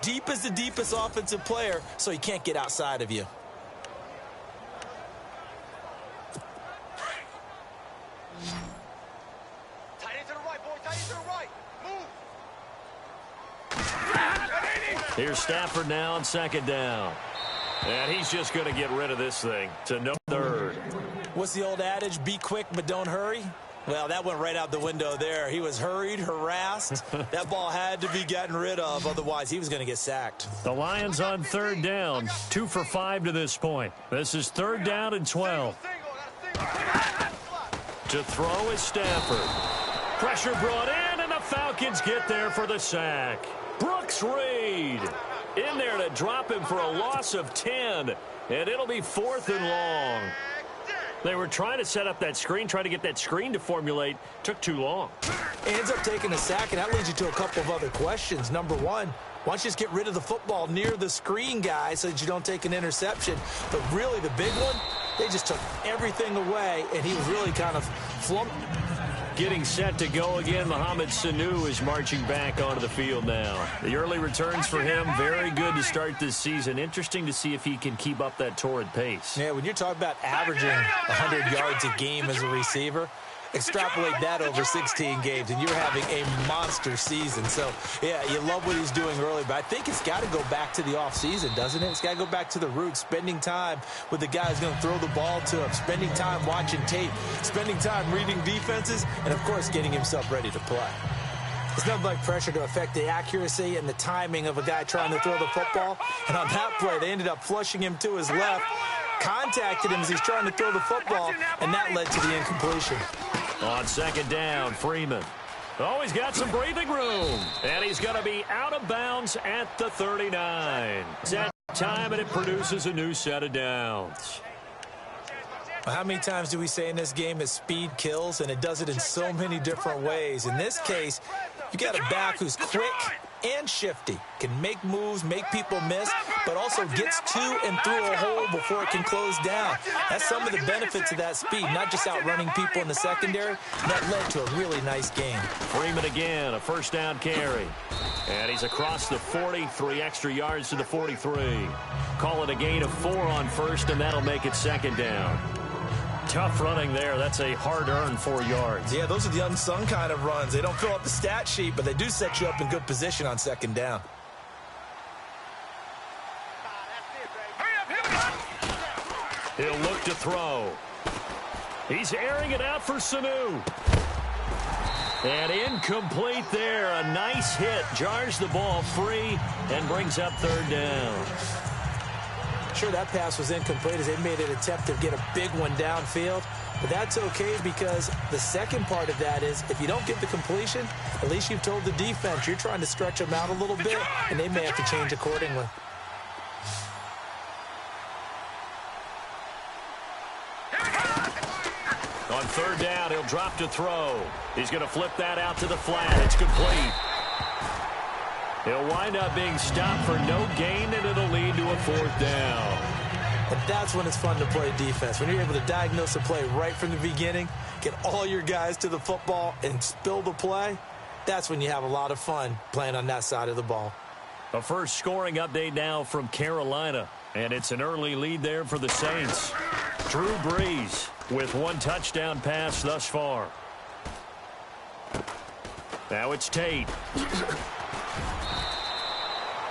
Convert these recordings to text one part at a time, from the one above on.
Deep as the deepest offensive player, so he can't get outside of you. Tight end to the right, boy. Tight end to the right. Move. Here's Stafford now on second down. And he's just going to get rid of this thing to no third. What's the old adage? Be quick, but don't hurry. Well, that went right out the window there. He was hurried, harassed. That ball had to be gotten rid of. Otherwise, he was going to get sacked. The Lions on third down. 2 for 5 to this point. This is third down and 12. To throw is Stafford. Pressure brought in, and the Falcons get there for the sack. Brooks Reed in there to drop him for a loss of 10. And it'll be 4th and long. They were trying to set up that screen, trying to get that screen to formulate. Took too long. He ends up taking a sack, and that leads you to a couple of other questions. Number one, why don't you just get rid of the football near the screen guy so that you don't take an interception? But really, the big one, they just took everything away, and he was really kind of flunked. Getting set to go again, Mohamed Sanu is marching back onto the field now. The early returns for him, very good to start this season. Interesting to see if he can keep up that torrid pace. Yeah, when you're talking about averaging 100 yards a game as a receiver, extrapolate that over 16 games, and you're having a monster season. So, yeah, you love what he's doing early, but I think it's got to go back to the offseason, doesn't it? It's got to go back to the roots, spending time with the guy who's going to throw the ball to him, spending time watching tape, spending time reading defenses, and, of course, getting himself ready to play. There's nothing like pressure to affect the accuracy and the timing of a guy trying to throw the football. And on that play, they ended up flushing him to his left, contacted him as he's trying to throw the football, and that led to the incompletion. On second down, Freeman. Oh, he's got some breathing room. And he's going to be out of bounds at the 39. It's that time, and it produces a new set of downs. How many times do we say in this game that speed kills, and it does it in so many different ways? In this case, you got a back who's quick and shifty, can make moves, make people miss, but also gets to and through a hole before it can close down. That's some of the benefits of that speed, not just outrunning people in the secondary. That led to a really nice game. Freeman again, a first down carry. And he's across the 40, 3 extra yards to the 43. Call it a gain of 4 on first, and that'll make it second down. Tough running there. That's a hard-earned 4 yards. Yeah, those are the unsung kind of runs. They don't fill up the stat sheet, but they do set you up in good position on second down. He'll look to throw. He's airing it out for Sanu. And incomplete there. A nice hit. Jars the ball free and brings up third down. Sure, that pass was incomplete as they made an attempt to get a big one downfield. But that's okay because the second part of that is if you don't get the completion, at least you've told the defense you're trying to stretch them out a little bit, and they may have to change accordingly. On third down, he'll drop to throw. He's going to flip that out to the flat. It's complete. He'll wind up being stopped for no gain, and it'll lead to a 4th down. And that's when it's fun to play defense. When you're able to diagnose a play right from the beginning, get all your guys to the football, and spill the play, that's when you have a lot of fun playing on that side of the ball. A first scoring update now from Carolina, and it's an early lead there for the Saints. Drew Brees with 1 touchdown pass thus far. Now it's Tate.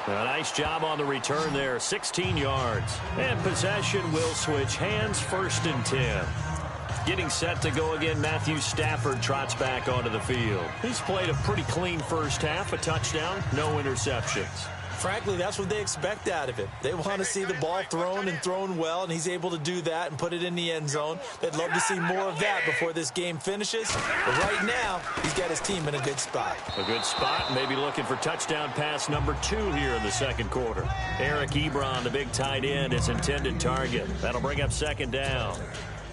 A nice job on the return there, 16 yards. And possession will switch hands, 1st and 10. Getting set to go again, Matthew Stafford trots back onto the field. He's played a pretty clean first half, a touchdown, no interceptions. Frankly, that's what they expect out of him. They want to see the ball thrown and thrown well, and he's able to do that and put it in the end zone. They'd love to see more of that before this game finishes. But right now, he's got his team in a good spot. A good spot, maybe looking for touchdown pass number 2 here in the second quarter. Eric Ebron, the big tight end, his intended target. That'll bring up second down.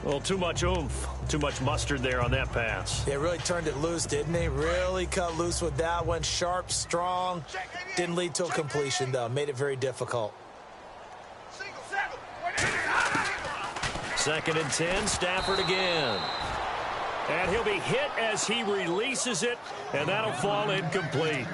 Well, too much oomph, too much mustard there on that pass. They really turned it loose, didn't they? Really cut loose with that one. Sharp, strong. Didn't lead to a completion, though. Made it very difficult. 2nd and 10, Stafford again. And he'll be hit as he releases it, and that'll fall incomplete.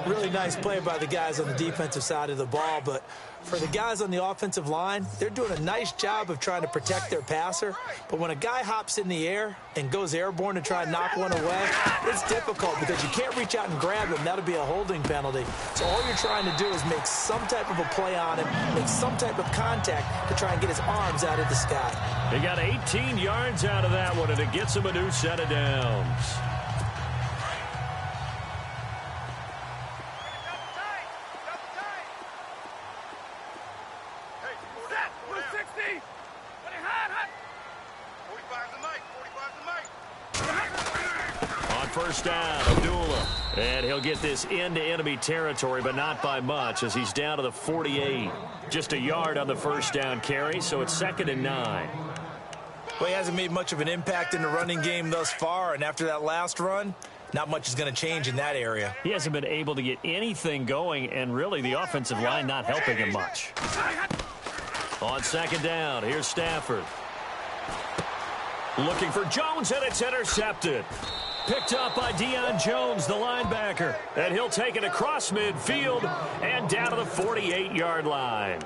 Really nice play by the guys on the defensive side of the ball, but for the guys on the offensive line, they're doing a nice job of trying to protect their passer. But when a guy hops in the air and goes airborne to try and knock one away, it's difficult because you can't reach out and grab him. That'll be a holding penalty. So all you're trying to do is make some type of a play on him, make some type of contact to try and get his arms out of the sky. He got 18 yards out of that one, and it gets him a new set of downs. First down, Abdullah. And he'll get this into enemy territory, but not by much, as he's down to the 48. Just a yard on the first down carry, so it's 2nd and 9. Well, he hasn't made much of an impact in the running game thus far, and after that last run, not much is going to change in that area. He hasn't been able to get anything going, and really the offensive line not helping him much. On 2nd down, here's Stafford. Looking for Jones, and it's intercepted. Picked up by Deion Jones, the linebacker. And he'll take it across midfield and down to the 48-yard line.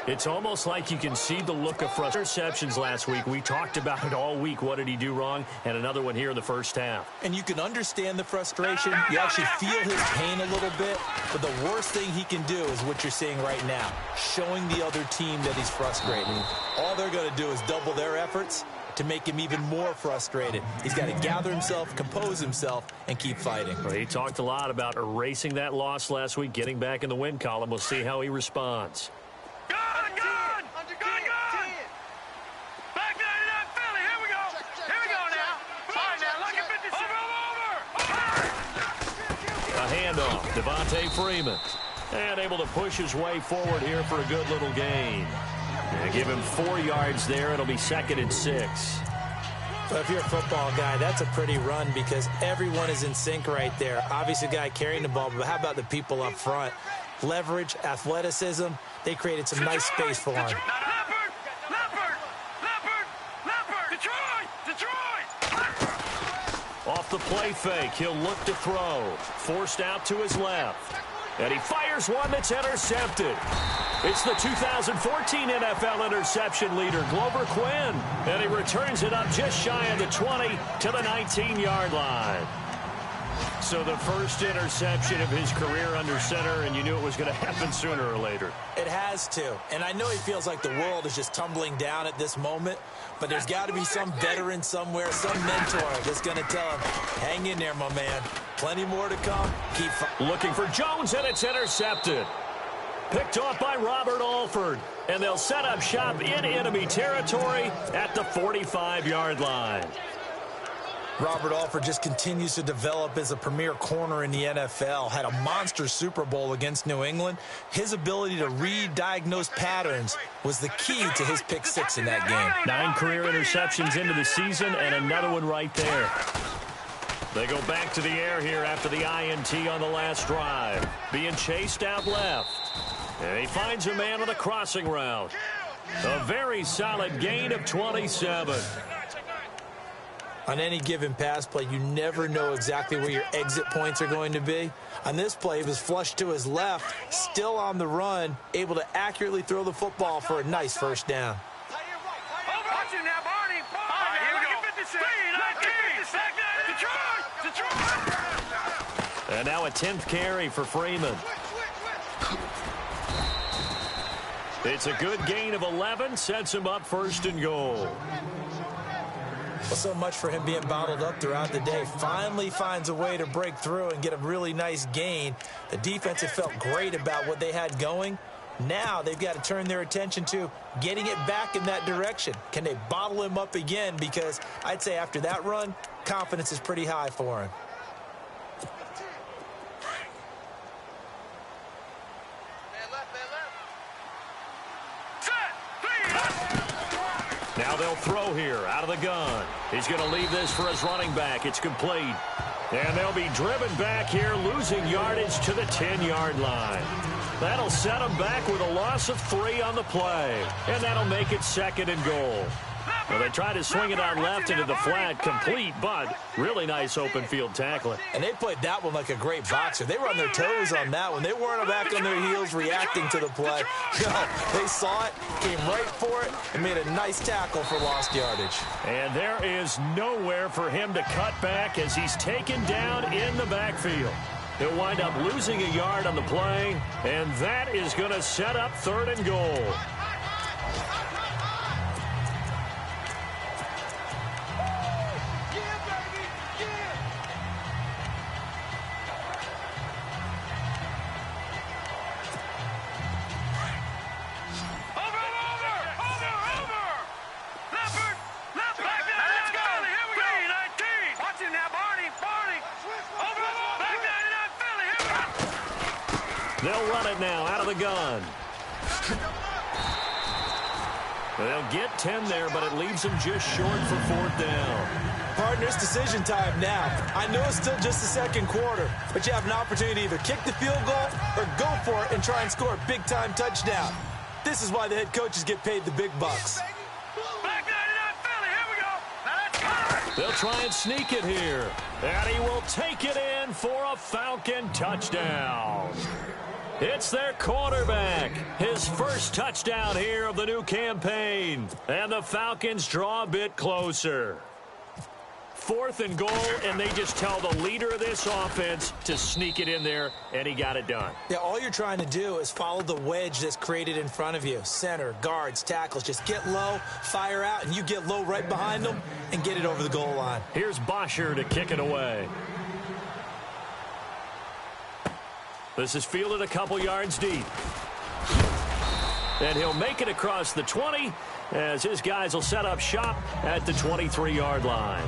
It's almost like you can see the look of frustration. Interceptions last week. We talked about it all week. What did he do wrong? And another one here in the first half. And you can understand the frustration. You actually feel his pain a little bit. But the worst thing he can do is what you're seeing right now, showing the other team that he's frustrated. All they're going to do is double their efforts to make him even more frustrated. He's got to gather himself, compose himself, and keep fighting. Well, he talked a lot about erasing that loss last week, getting back in the win column. We'll see how he responds. Gun! Back 99 Philly, here we go! Here we go now! Fine now, look at 56. Over! A handoff, Devontae Freeman. And able to push his way forward here for a good little gain. And give him 4 yards there. It'll be 2nd and 6. But if you're a football guy, that's a pretty run because everyone is in sync right there. Obviously, the guy carrying the ball, but how about the people up front? Leverage, athleticism. They created some nice space for him. Off the play fake, he'll look to throw. Forced out to his left. And he fires one that's intercepted. It's the 2014 NFL interception leader, Glover Quinn. And he returns it up just shy of the 20 to the 19-yard line. So the first interception of his career under center, and you knew it was going to happen sooner or later. It has to. And I know he feels like the world is just tumbling down at this moment, but there's got to be some veteran somewhere, some mentor that's going to tell him, hang in there, my man. Plenty more to come. Keep looking for Jones, and it's intercepted. Picked off by Robert Alford. And they'll set up shop in enemy territory at the 45-yard line. Robert Alford just continues to develop as a premier corner in the NFL. Had a monster Super Bowl against New England. His ability to read, diagnose patterns was the key to his pick 6 in that game. 9 career interceptions into the season and another one right there. They go back to the air here after the INT on the last drive. Being chased out left. And he finds a man on the crossing route. A very solid gain of 27. On any given pass play, you never know exactly where your exit points are going to be. On this play, he was flushed to his left, still on the run, able to accurately throw the football for a nice first down. Watch it now, Barney. Here we go. And now a 10th carry for Freeman. It's a good gain of 11, sets him up 1st and goal. Well, so much for him being bottled up throughout the day. Finally finds a way to break through and get a really nice gain. The defense had felt great about what they had going. Now they've got to turn their attention to getting it back in that direction. Can they bottle him up again? Because I'd say after that run, confidence is pretty high for him. Now they'll throw here out of the gun. He's going to leave this for his running back. It's complete. And they'll be driven back here, losing yardage to the 10-yard line. That'll set them back with a loss of 3 on the play. And that'll make it 2nd and goal. Well, they tried to swing it on left into the flat, complete, but really nice open field tackling. And they played that one like a great boxer. They were on their toes on that one. They weren't back on their heels reacting to the play. No, they saw it, came right for it, and made a nice tackle for lost yardage. And there is nowhere for him to cut back as he's taken down in the backfield. He'll wind up losing a yard on the play, and that is going to set up 3rd and goal. They'll run it now out of the gun. They'll get 10 there, but it leaves them just short for 4th down. Partners, decision time now. I know it's still just the 2nd quarter, but you have an opportunity to either kick the field goal or go for it and try and score a big-time touchdown. This is why the head coaches get paid the big bucks. They'll try and sneak it here. And he will take it in for a Falcon touchdown. It's their quarterback. His first touchdown here of the new campaign. And the Falcons draw a bit closer. 4th and goal, and they just tell the leader of this offense to sneak it in there, and he got it done. Yeah, all you're trying to do is follow the wedge that's created in front of you. Center, guards, tackles. Just get low, fire out, and you get low right behind them and get it over the goal line. Here's Bosher to kick it away. This is fielded a couple yards deep. And he'll make it across the 20 as his guys will set up shop at the 23-yard line.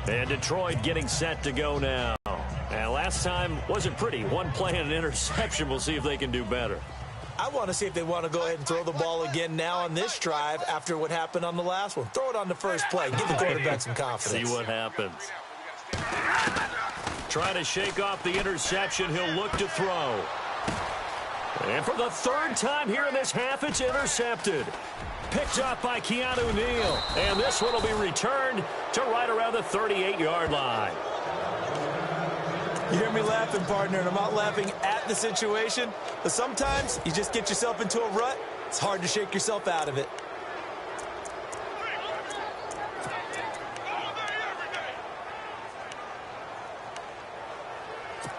And Detroit getting set to go now. And last time wasn't pretty. One play and an interception. We'll see if they can do better. I want to see if they want to go ahead and throw the ball again now on this drive after what happened on the last one. Throw it on the first play. Give the quarterback some confidence. See what happens. Trying to shake off the interception. He'll look to throw. And for the 3rd time here in this half, it's intercepted. Picked up by Keanu Neal. And this one will be returned to right around the 38-yard line. You hear me laughing, partner, and I'm not laughing at the situation, but sometimes you just get yourself into a rut. It's hard to shake yourself out of it.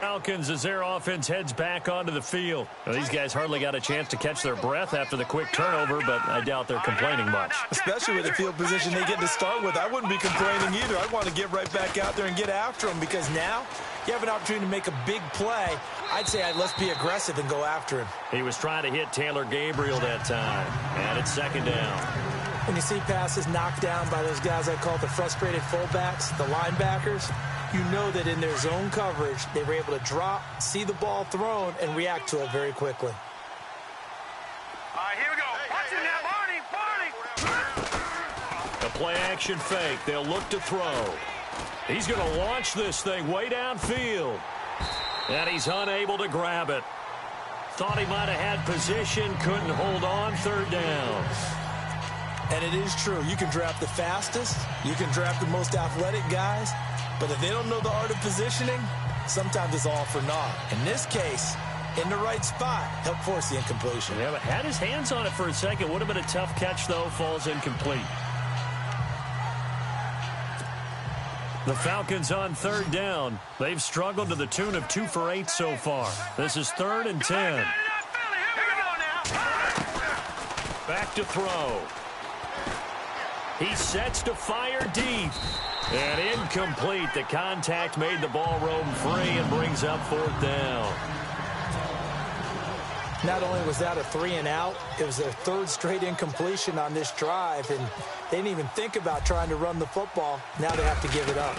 Falcons as their offense heads back onto the field. Well, these guys hardly got a chance to catch their breath after the quick turnover, but I doubt they're complaining much. Especially with the field position they get to start with. I wouldn't be complaining either. I'd want to get right back out there and get after them because now you have an opportunity to make a big play. I'd say let's be aggressive and go after him. He was trying to hit Taylor Gabriel that time, and it's 2nd down. When you see passes knocked down by those guys I call the frustrated fullbacks, the linebackers, you know that in their zone coverage, they were able to drop, see the ball thrown, and react to it very quickly. All right, here we go. Watch him now, Barney. A play-action fake. They'll look to throw. He's going to launch this thing way downfield. And he's unable to grab it. Thought he might have had position, couldn't hold on. 3rd down. And it is true. You can draft the fastest. You can draft the most athletic guys. But if they don't know the art of positioning, sometimes it's all for naught. In this case, in the right spot, helped force the incompletion. Yeah, but had his hands on it for a second. Would have been a tough catch, though. Falls incomplete. The Falcons on 3rd down. They've struggled to the tune of 2 for 8 so far. This is 3rd and 10. Back to throw. He sets to fire deep. And incomplete. The contact made the ball roam free and brings up 4th down. Not only was that a 3-and-out, it was their 3rd straight incompletion on this drive, and they didn't even think about trying to run the football. Now they have to give it up.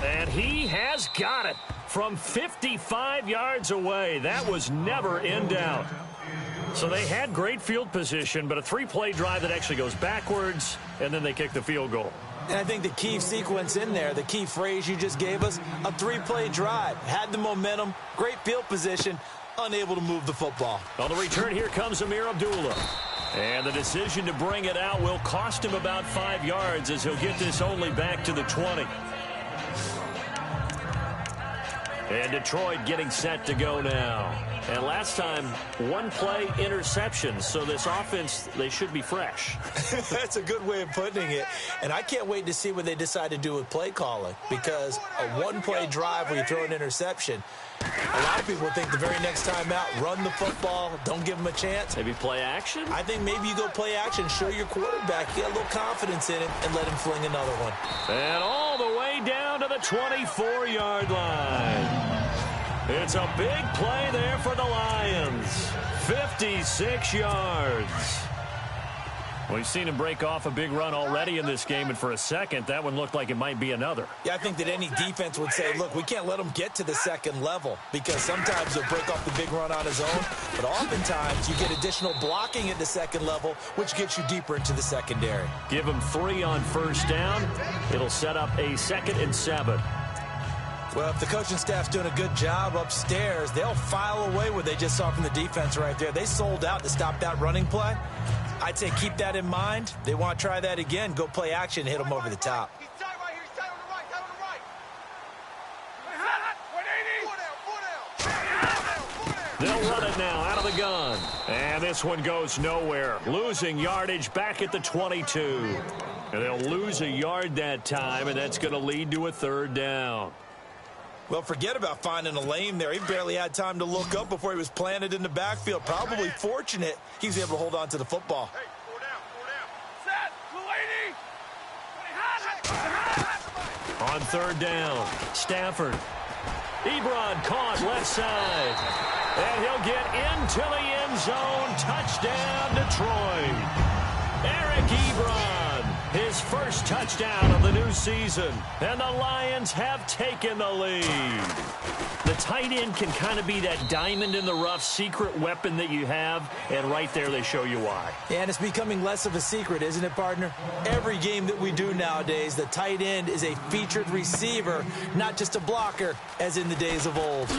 And he has got it from 55 yards away. That was never in doubt. So they had great field position, but a 3-play drive that actually goes backwards, and then they kick the field goal. And I think the key sequence in there, the key phrase you just gave us, a 3-play drive. Had the momentum, great field position, unable to move the football. On the return, here comes Amir Abdullah. And the decision to bring it out will cost him about 5 yards as he'll get this only back to the 20. And Detroit getting set to go now. And last time, one play interception. So this offense, they should be fresh. That's a good way of putting it. And I can't wait to see what they decide to do with play calling. Because a one-play drive where you throw an interception, a lot of people think the very next time out, run the football, don't give them a chance. Maybe play action? I think maybe you go play action, show your quarterback, get a little confidence in him, and let him fling another one. And all the way down to the 24-yard line. It's a big play there for the Lions. 56 yards. We've seen him break off a big run already in this game, and for a second, that one looked like it might be another. Yeah, I think that any defense would say, look, we can't let him get to the second level because sometimes he'll break off the big run on his own, but oftentimes you get additional blocking at the second level, which gets you deeper into the secondary. Give him 3 on first down. It'll set up a 2nd and 7. Well, if the coaching staff's doing a good job upstairs, they'll file away what they just saw from the defense right there. They sold out to stop that running play. I'd say keep that in mind. They want to try that again. Go play action, hit them over the top. He's tight right here. He's tight on the right. Tight on the right. They'll run it now out of the gun. And this one goes nowhere. Losing yardage back at the 22. And they'll lose a yard that time, and that's going to lead to a 3rd down. Well, forget about finding a lane there. He barely had time to look up before he was planted in the backfield. Probably fortunate he was able to hold on to the football. Hey, 4 down, 4 down. Set, Mulaney. On 3rd down, Stafford. Ebron caught left side. And he'll get into the end zone. Touchdown, Detroit. Eric Ebron, his first touchdown of the new season. And the Lions have taken the lead. The tight end can kind of be that diamond in the rough secret weapon that you have. And right there they show you why. And it's becoming less of a secret, isn't it, partner? Every game that we do nowadays, the tight end is a featured receiver, not just a blocker, as in the days of old.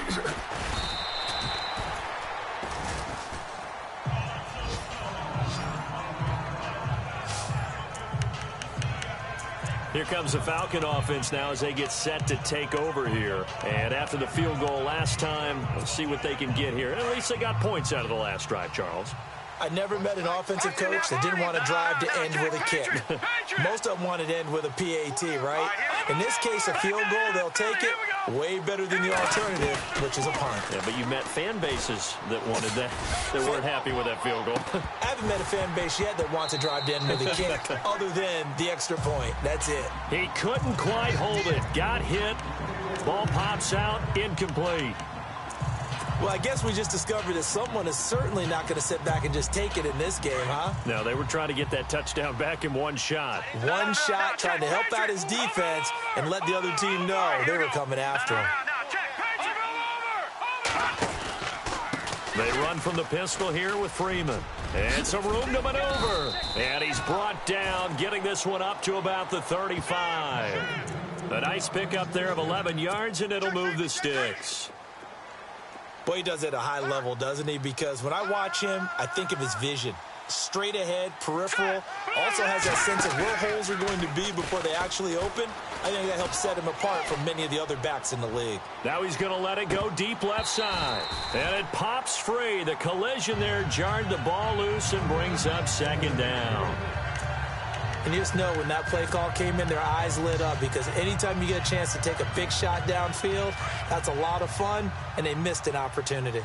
Here comes the Falcon offense now as they get set to take over here. And after the field goal last time, let's see what they can get here. At least they got points out of the last drive, Charles. I never met an offensive coach that didn't want to drive to end with a kick. Most of them wanted to end with a PAT, right? In this case, a field goal, they'll take it. Way better than the alternative, which is a punt. Yeah, but you met fan bases that wanted that, that weren't happy with that field goal. I haven't met a fan base yet that wants to drive to end with a kick, other than the extra point. That's it. He couldn't quite hold it. Got hit. Ball pops out. Incomplete. Well, I guess we just discovered that someone is certainly not going to sit back and just take it in this game, huh? No, they were trying to get that touchdown back in one shot. One shot, trying to help out his defense and let the other team know they were coming after him. They run from the pistol here with Freeman. And some room to maneuver. And he's brought down, getting this one up to about the 35. A nice pickup there of 11 yards, and it'll move the sticks. Boy, he does it at a high level, doesn't he? Because when I watch him, I think of his vision. Straight ahead, peripheral. Also has that sense of where holes are going to be before they actually open. I think that helps set him apart from many of the other backs in the league. Now he's going to let it go deep left side. And it pops free. The collision there jarred the ball loose and brings up 2nd down. And you just know when that play call came in, their eyes lit up because anytime you get a chance to take a big shot downfield, that's a lot of fun, and they missed an opportunity.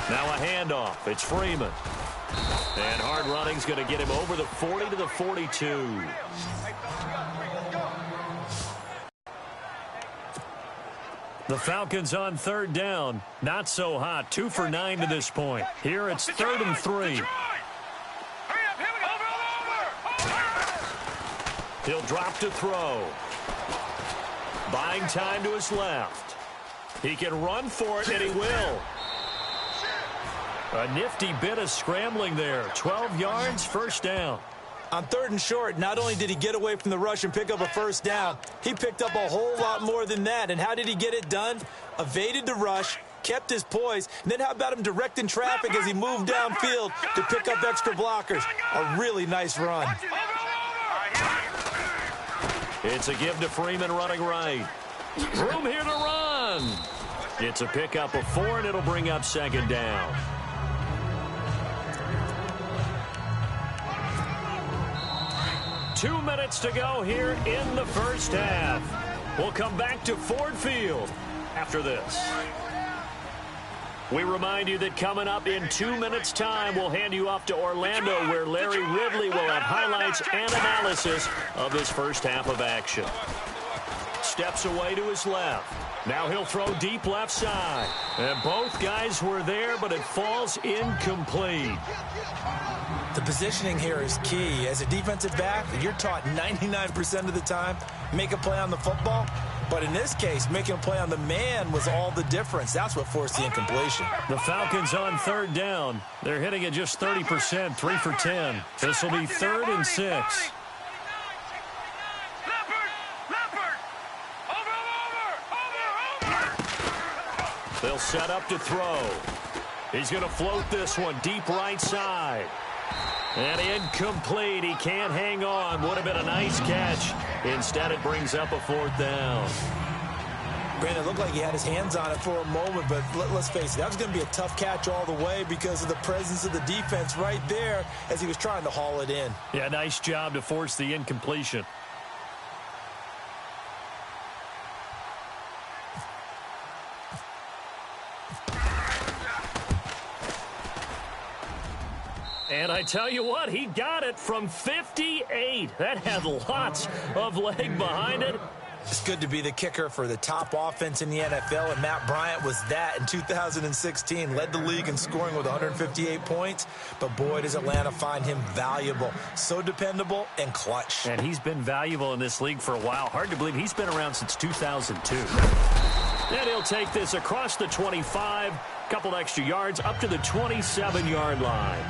Now a handoff. It's Freeman. And hard running's going to get him over the 40 to the 42. The Falcons on 3rd down. Not so hot. 2 for 9 to this point. Here it's 3rd and 3. He'll drop to throw. Buying time to his left. He can run for it, and he will. A nifty bit of scrambling there. 12 yards, 1st down. On 3rd and short, not only did he get away from the rush and pick up a first down, he picked up a whole lot more than that. And how did he get it done? Evaded the rush, kept his poise, and then how about him directing traffic as he moved downfield to pick up extra blockers? A really nice run. It's a give to Freeman running right. Room here to run. It's a pickup of 4, and it'll bring up 2nd down. Two minutes to go here in the first half. We'll come back to Ford Field after this. We remind you that coming up in 2 minutes' time, we'll hand you off to Orlando, where Larry Ridley will have highlights and analysis of this first half of action. Steps away to his left. Now he'll throw deep left side. And both guys were there, but it falls incomplete. The positioning here is key. As a defensive back, you're taught 99% of the time, make a play on the football. But in this case, making a play on the man was all the difference. That's what forced the incompletion. The Falcons on 3rd down. They're hitting at just 30%, 3 for 10. This will be 3rd and 6. They'll set up to throw. He's going to float this one deep right side. And incomplete. He can't hang on. Would have been a nice catch. Instead, it brings up a 4th down. Brandon, it looked like he had his hands on it for a moment, but let's face it, that was going to be a tough catch all the way because of the presence of the defense right there as he was trying to haul it in. Yeah, nice job to force the incompletion. And I tell you what, he got it from 58. That had lots of leg behind it. It's good to be the kicker for the top offense in the NFL, and Matt Bryant was that in 2016. Led the league in scoring with 158 points, but boy, does Atlanta find him valuable. So dependable and clutch. And he's been valuable in this league for a while. Hard to believe he's been around since 2002. And he'll take this across the 25, couple extra yards, up to the 27-yard line.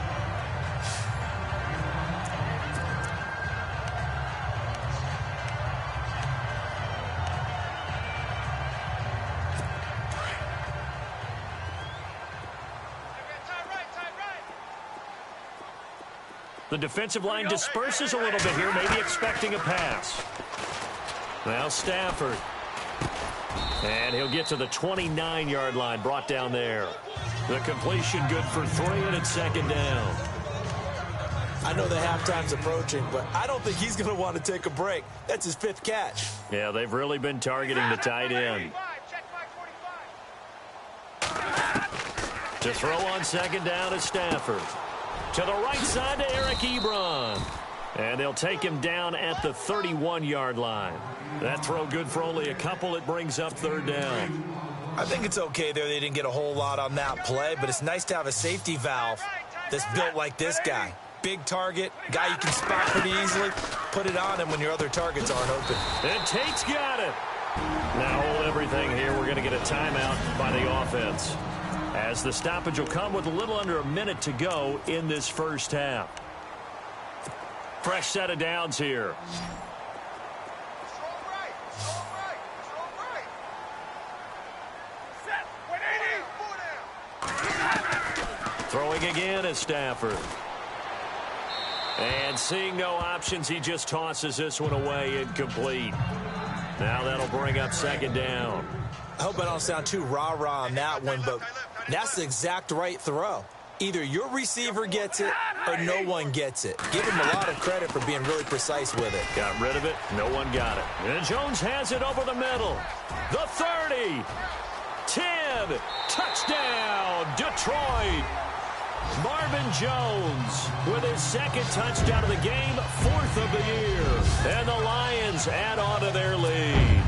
The defensive line disperses a little bit here, maybe expecting a pass. Now Stafford. And he'll get to the 29-yard line, brought down there. The completion good for 3, and it's 2nd down. I know the halftime's approaching, but I don't think he's going to want to take a break. That's his 5th catch. Yeah, they've really been targeting the tight end. To throw on 2nd down is Stafford. To the right side to Eric Ebron. And they'll take him down at the 31-yard line. That throw good for only a couple. It brings up 3rd down. I think it's okay there. They didn't get a whole lot on that play, but it's nice to have a safety valve that's built like this guy. Big target, guy you can spot pretty easily. Put it on him when your other targets aren't open. And Tate's got it. Now hold everything here. We're going to get a timeout by the offense, as the stoppage will come with a little under a minute to go in this first half. Fresh set of downs here. Throwing again is Stafford. And seeing no options, he just tosses this one away, incomplete. Now that'll bring up 2nd down. I hope I don't sound too rah-rah on that one, but that's the exact right throw. Either your receiver gets it or no one gets it. Give him a lot of credit for being really precise with it. Got rid of it. No one got it. And Jones has it over the middle. The 30. 10. Touchdown, Detroit. Marvin Jones with his 2nd touchdown of the game, 4th of the year. And the Lions add on to their lead.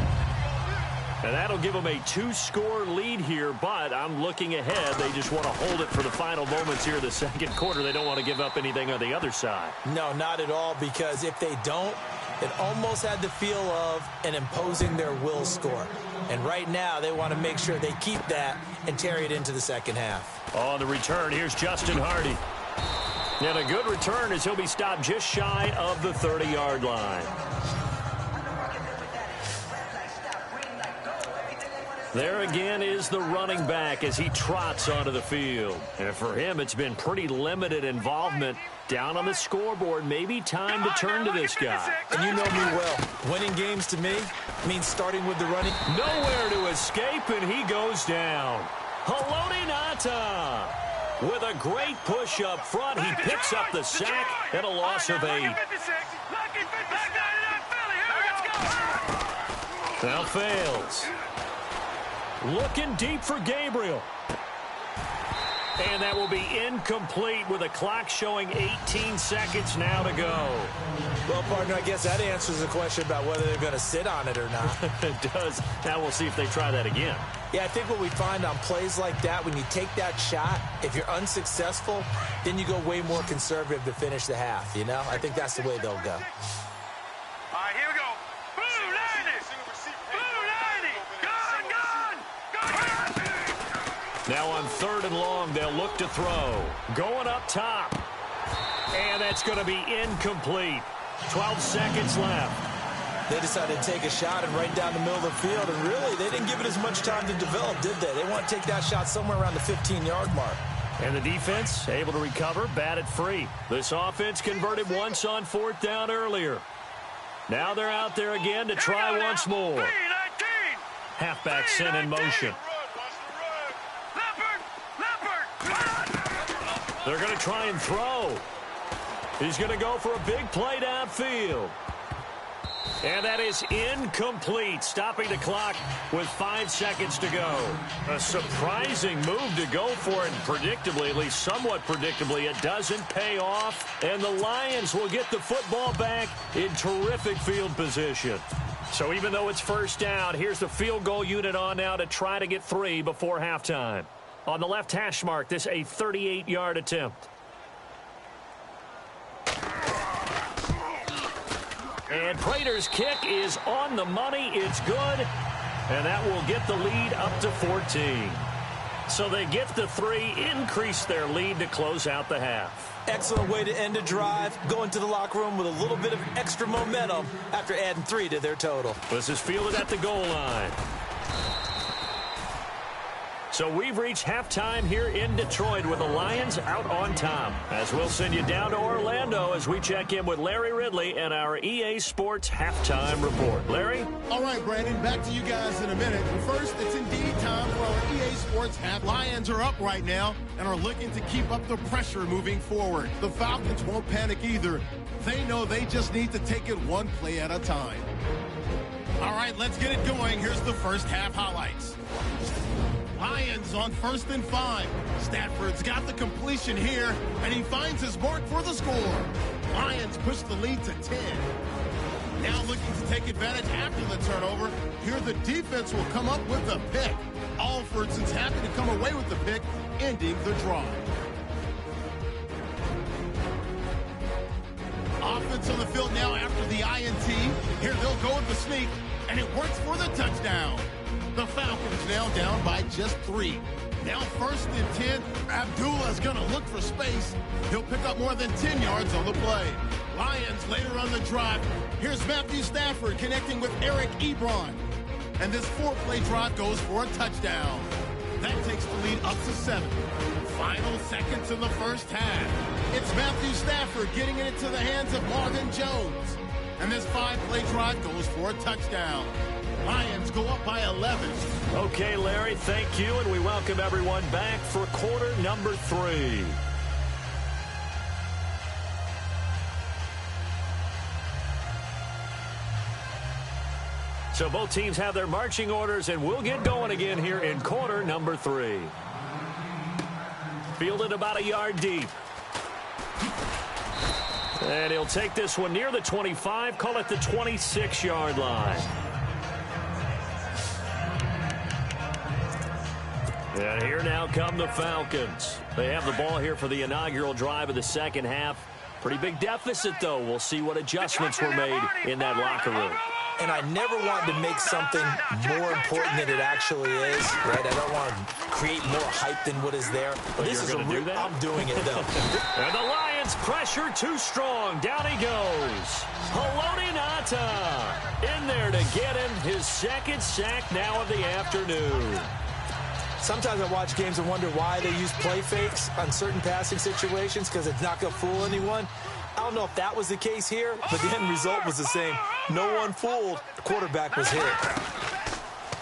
And that'll give them a 2-score lead here, but I'm looking ahead. They just want to hold it for the final moments here of the 2nd quarter. They don't want to give up anything on the other side. No, not at all, because if they don't, it almost had the feel of an imposing their will score. And right now, they want to make sure they keep that and carry it into the 2nd half. On the return, here's Justin Hardy. And a good return as he'll be stopped just shy of the 30-yard line. There again is the running back as he trots onto the field. And for him, it's been pretty limited involvement down on the scoreboard. Maybe time to turn to this guy. And you know me well. Winning games to me means starting with the running. Nowhere to escape, and he goes down. Haloti Ngata with a great push up front. He picks up the sack and a loss of 8. Now fails. Looking deep for Gabriel. And that will be incomplete with a clock showing 18 seconds now to go. Well, partner, I guess that answers the question about whether they're going to sit on it or not. It does. Now we'll see if they try that again. Yeah, I think what we find on plays like that, when you take that shot, if you're unsuccessful, then you go way more conservative to finish the half, you know? I think that's the way they'll go. All right, here we go. Blue 90. Blue 90. Gun. Now on 3rd and long, they'll look to throw. Going up top. And that's going to be incomplete. 12 seconds left. They decided to take a shot and right down the middle of the field, and really, they didn't give it as much time to develop, did they? They want to take that shot somewhere around the 15-yard mark. And the defense able to recover, batted free. This offense converted once on 4th down earlier. Now they're out there again to try once more. Halfback sent in motion. They're going to try and throw. He's going to go for a big play downfield. And that is incomplete, stopping the clock with 5 seconds to go. A surprising move to go for it, predictably, at least somewhat predictably. It doesn't pay off, and the Lions will get the football back in terrific field position. So even though it's 1st down, here's the field goal unit on now to try to get 3 before halftime. On the left hash mark, this a 38-yard attempt. And Prater's kick is on the money. It's good. And that will get the lead up to 14. So they get the 3, increase their lead to close out the half. Excellent way to end a drive. Go into the locker room with a little bit of extra momentum after adding 3 to their total. This is fielded at the goal line. So we've reached halftime here in Detroit with the Lions out on top. As we'll send you down to Orlando as we check in with Larry Ridley and our EA Sports Halftime Report. Larry? All right, Brandon, back to you guys in a minute. But first, it's indeed time for our EA Sports Half. Lions are up right now and are looking to keep up the pressure moving forward. The Falcons won't panic either. They know they just need to take it one play at a time. All right, let's get it going. Here's the first half highlights. Lions on 1st and 5. Stafford's got the completion here, and he finds his mark for the score. Lions push the lead to 10. Now looking to take advantage after the turnover. Here the defense will come up with a pick. Alfredson's happy to come away with the pick, ending the drive. Offense on the field now after the INT. Here they'll go with the sneak, and it works for the touchdown. The Falcons now down by just 3. Now 1st and 10. Abdullah's going to look for space. He'll pick up more than 10 yards on the play. Lions later on the drive. Here's Matthew Stafford connecting with Eric Ebron. And this 4-play drive goes for a touchdown. That takes the lead up to 7. Final seconds in the first half. It's Matthew Stafford getting it into the hands of Marvin Jones. And this 5-play drive goes for a touchdown. Lions go up by 11. Okay, Larry, thank you, and we welcome everyone back for quarter number 3. So both teams have their marching orders, and we'll get going again here in quarter number 3. Fielded about a yard deep. And he'll take this one near the 25, call it the 26-yard line. And here now come the Falcons. They have the ball here for the inaugural drive of the second half. Pretty big deficit, though. We'll see what adjustments were made in that locker room. And I never wanted to make something more important than it actually is, right? I don't want to create more hype than what is there. But this is I'm doing it, though. I'm doing it, though. And the Lions Giants pressure too strong. Down he goes. Haloti Ngata in there to get him his second sack now of the afternoon. Sometimes I watch games and wonder why they use play fakes on certain passing situations because it's not going to fool anyone. I don't know if that was the case here, but the end result was the same. No one fooled. The quarterback was hit.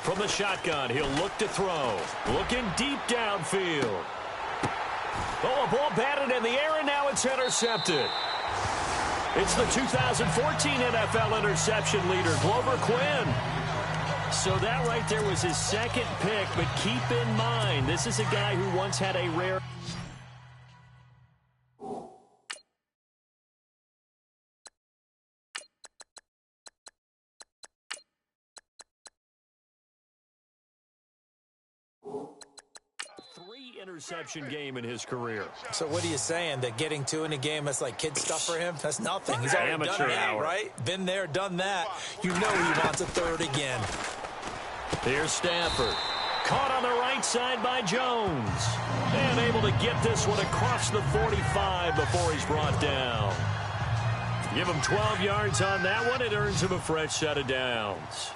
From the shotgun, he'll look to throw. Looking deep downfield. Oh, a ball batted in the air, and now it's intercepted. It's the 2014 NFL interception leader, Glover Quinn. So that right there was his second pick, but keep in mind, this is a guy who once had a rare... interception game in his career. So what are you saying? That getting two in a game, that's like kid stuff for him? That's nothing. He's already done that, right? Been there, done that. You know he wants a third again. Here's Stafford. Caught on the right side by Jones. And able to get this one across the 45 before he's brought down. Give him 12 yards on that one. It earns him a fresh set of downs.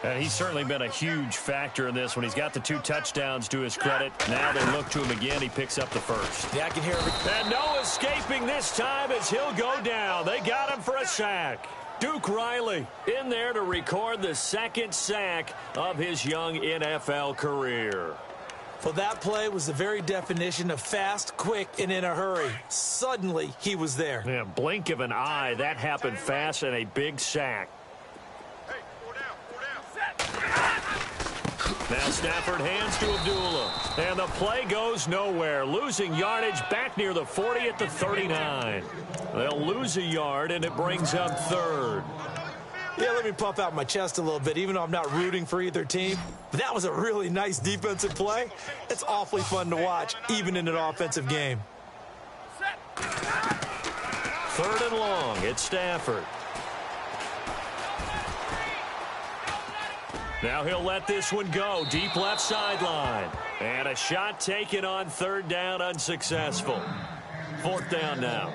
And he's certainly been a huge factor in this when he's got the 2 touchdowns to his credit. Now they look to him again. He picks up the first. Yeah, I can hear it. And no escaping this time as he'll go down. They got him for a sack. Duke Riley in there to record the second sack of his young NFL career. Well, that play was the very definition of fast, quick, and in a hurry. Suddenly, he was there. Yeah, blink of an eye. That happened fast and a big sack. Now Stafford hands to Abdullah. And the play goes nowhere. Losing yardage back near the 40 at the 39. They'll lose a yard, and it brings up third. Yeah, let me puff out my chest a little bit, even though I'm not rooting for either team. But that was a really nice defensive play. It's awfully fun to watch, even in an offensive game. Third and long. It's Stafford. Now he'll let this one go. Deep left sideline. And a shot taken on third down, unsuccessful. Fourth down now.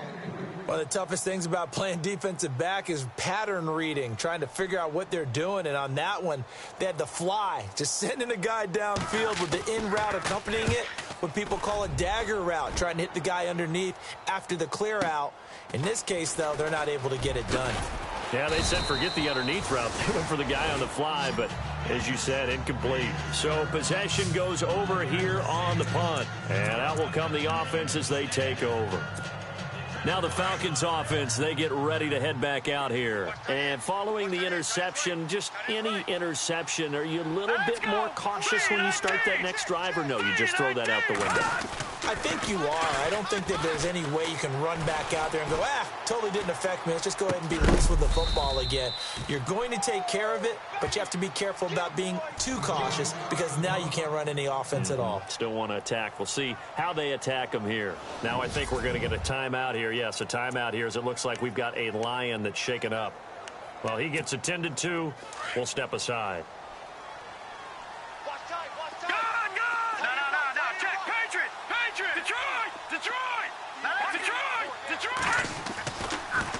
One of the toughest things about playing defensive back is pattern reading, trying to figure out what they're doing. And on that one, they had the fly, just sending a guy downfield with the in route accompanying it, what people call a dagger route, trying to hit the guy underneath after the clear out. In this case, though, they're not able to get it done. Yeah, they said forget the underneath route. They went for the guy on the fly, but as you said, incomplete. So possession goes over here on the punt. And out will come the offense as they take over. Now the Falcons offense, they get ready to head back out here. And following the interception, just any interception, are you a little bit more cautious when you start that next drive, or no, you just throw that out the window? I think you are. I don't think that there's any way you can run back out there and go, totally didn't affect me. Let's just go ahead and be loose with the football again. You're going to take care of it, but you have to be careful about being too cautious because now you can't run any offense at all. Still want to attack. We'll see how they attack them here. Now I think we're going to get a timeout here. Yes, a timeout here as it looks like we've got a Lion that's shaken up. Well, he gets attended to. We'll step aside.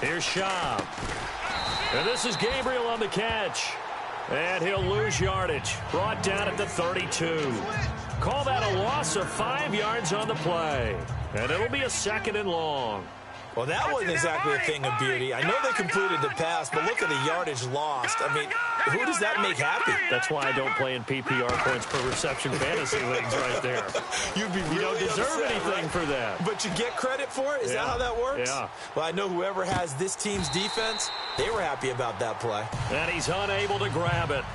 Here's Schaub. And this is Gabriel on the catch. And he'll lose yardage. Brought down at the 32. Call that a loss of 5 yards on the play. And it'll be a second and long. Well, that wasn't exactly a thing of beauty. I know they completed the pass, but look at the yardage lost. I mean, who does that make happy? That's why I don't play in PPR points per reception fantasy leagues right there. You don't deserve anything for that. But you get credit for it? Is that how that works? Yeah. Well, I know whoever has this team's defense, they were happy about that play. And he's unable to grab it.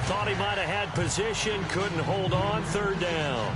Thought he might have had position, couldn't hold on, third down.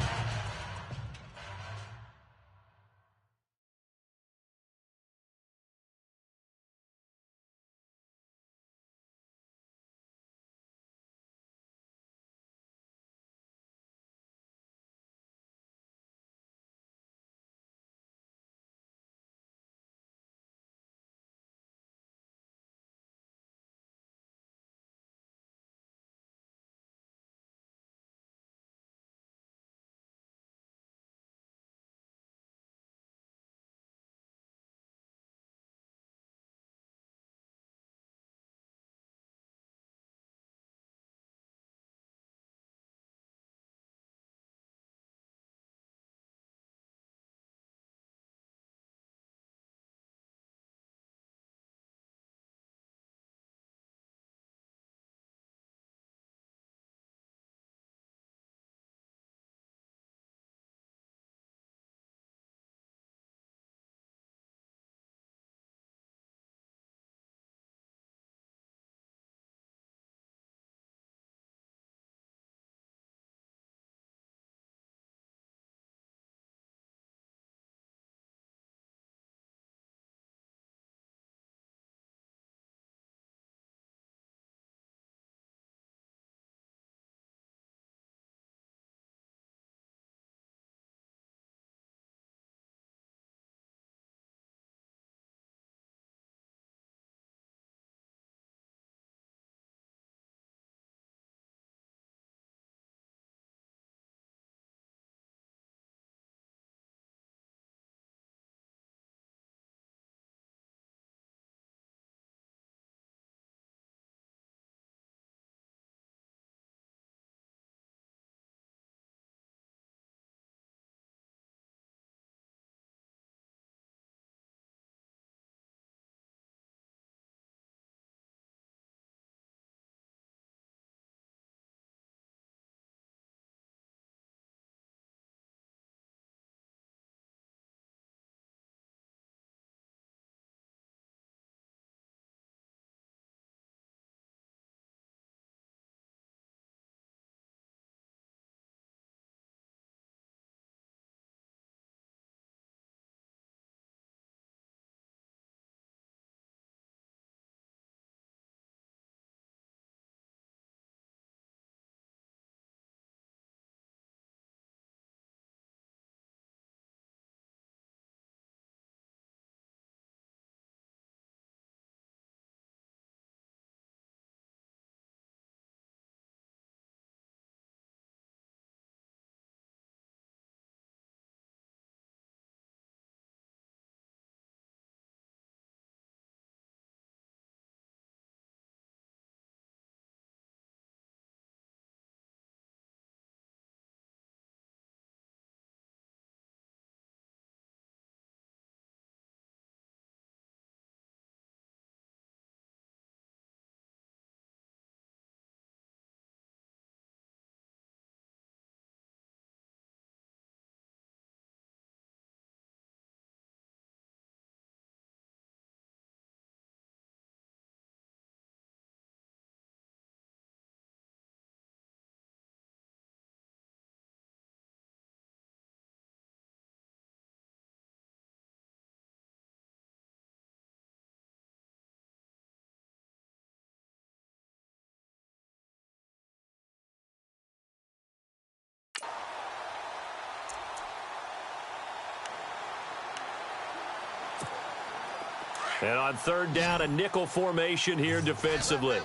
And on third down, a nickel formation here defensively. All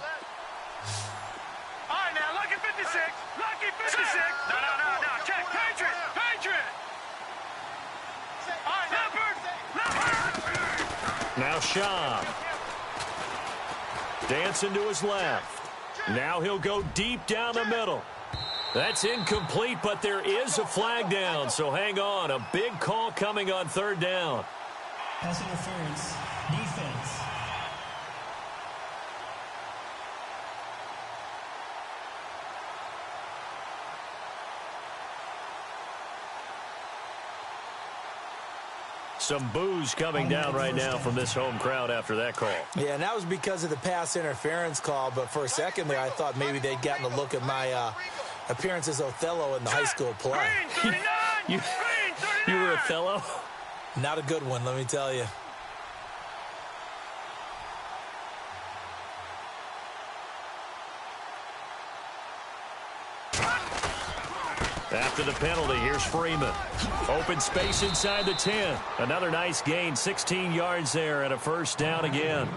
right, now, lucky 56. Lucky 56. No. Check. Patriot. All right, Leopard. Now Shaw. Dancing to his left. Now he'll go deep down the middle. That's incomplete, but there is a flag down, so hang on. A big call coming on third down. Pass interference. Defense. Some boos coming down right now from this home crowd after that call. Yeah, and that was because of the pass interference call, but for a second there I thought maybe they'd gotten a look at my appearance as Othello in the high school play. You were Othello? Not a good one, let me tell you. After the penalty, here's Freeman. Open space inside the 10. Another nice gain, 16 yards there, and a first down again.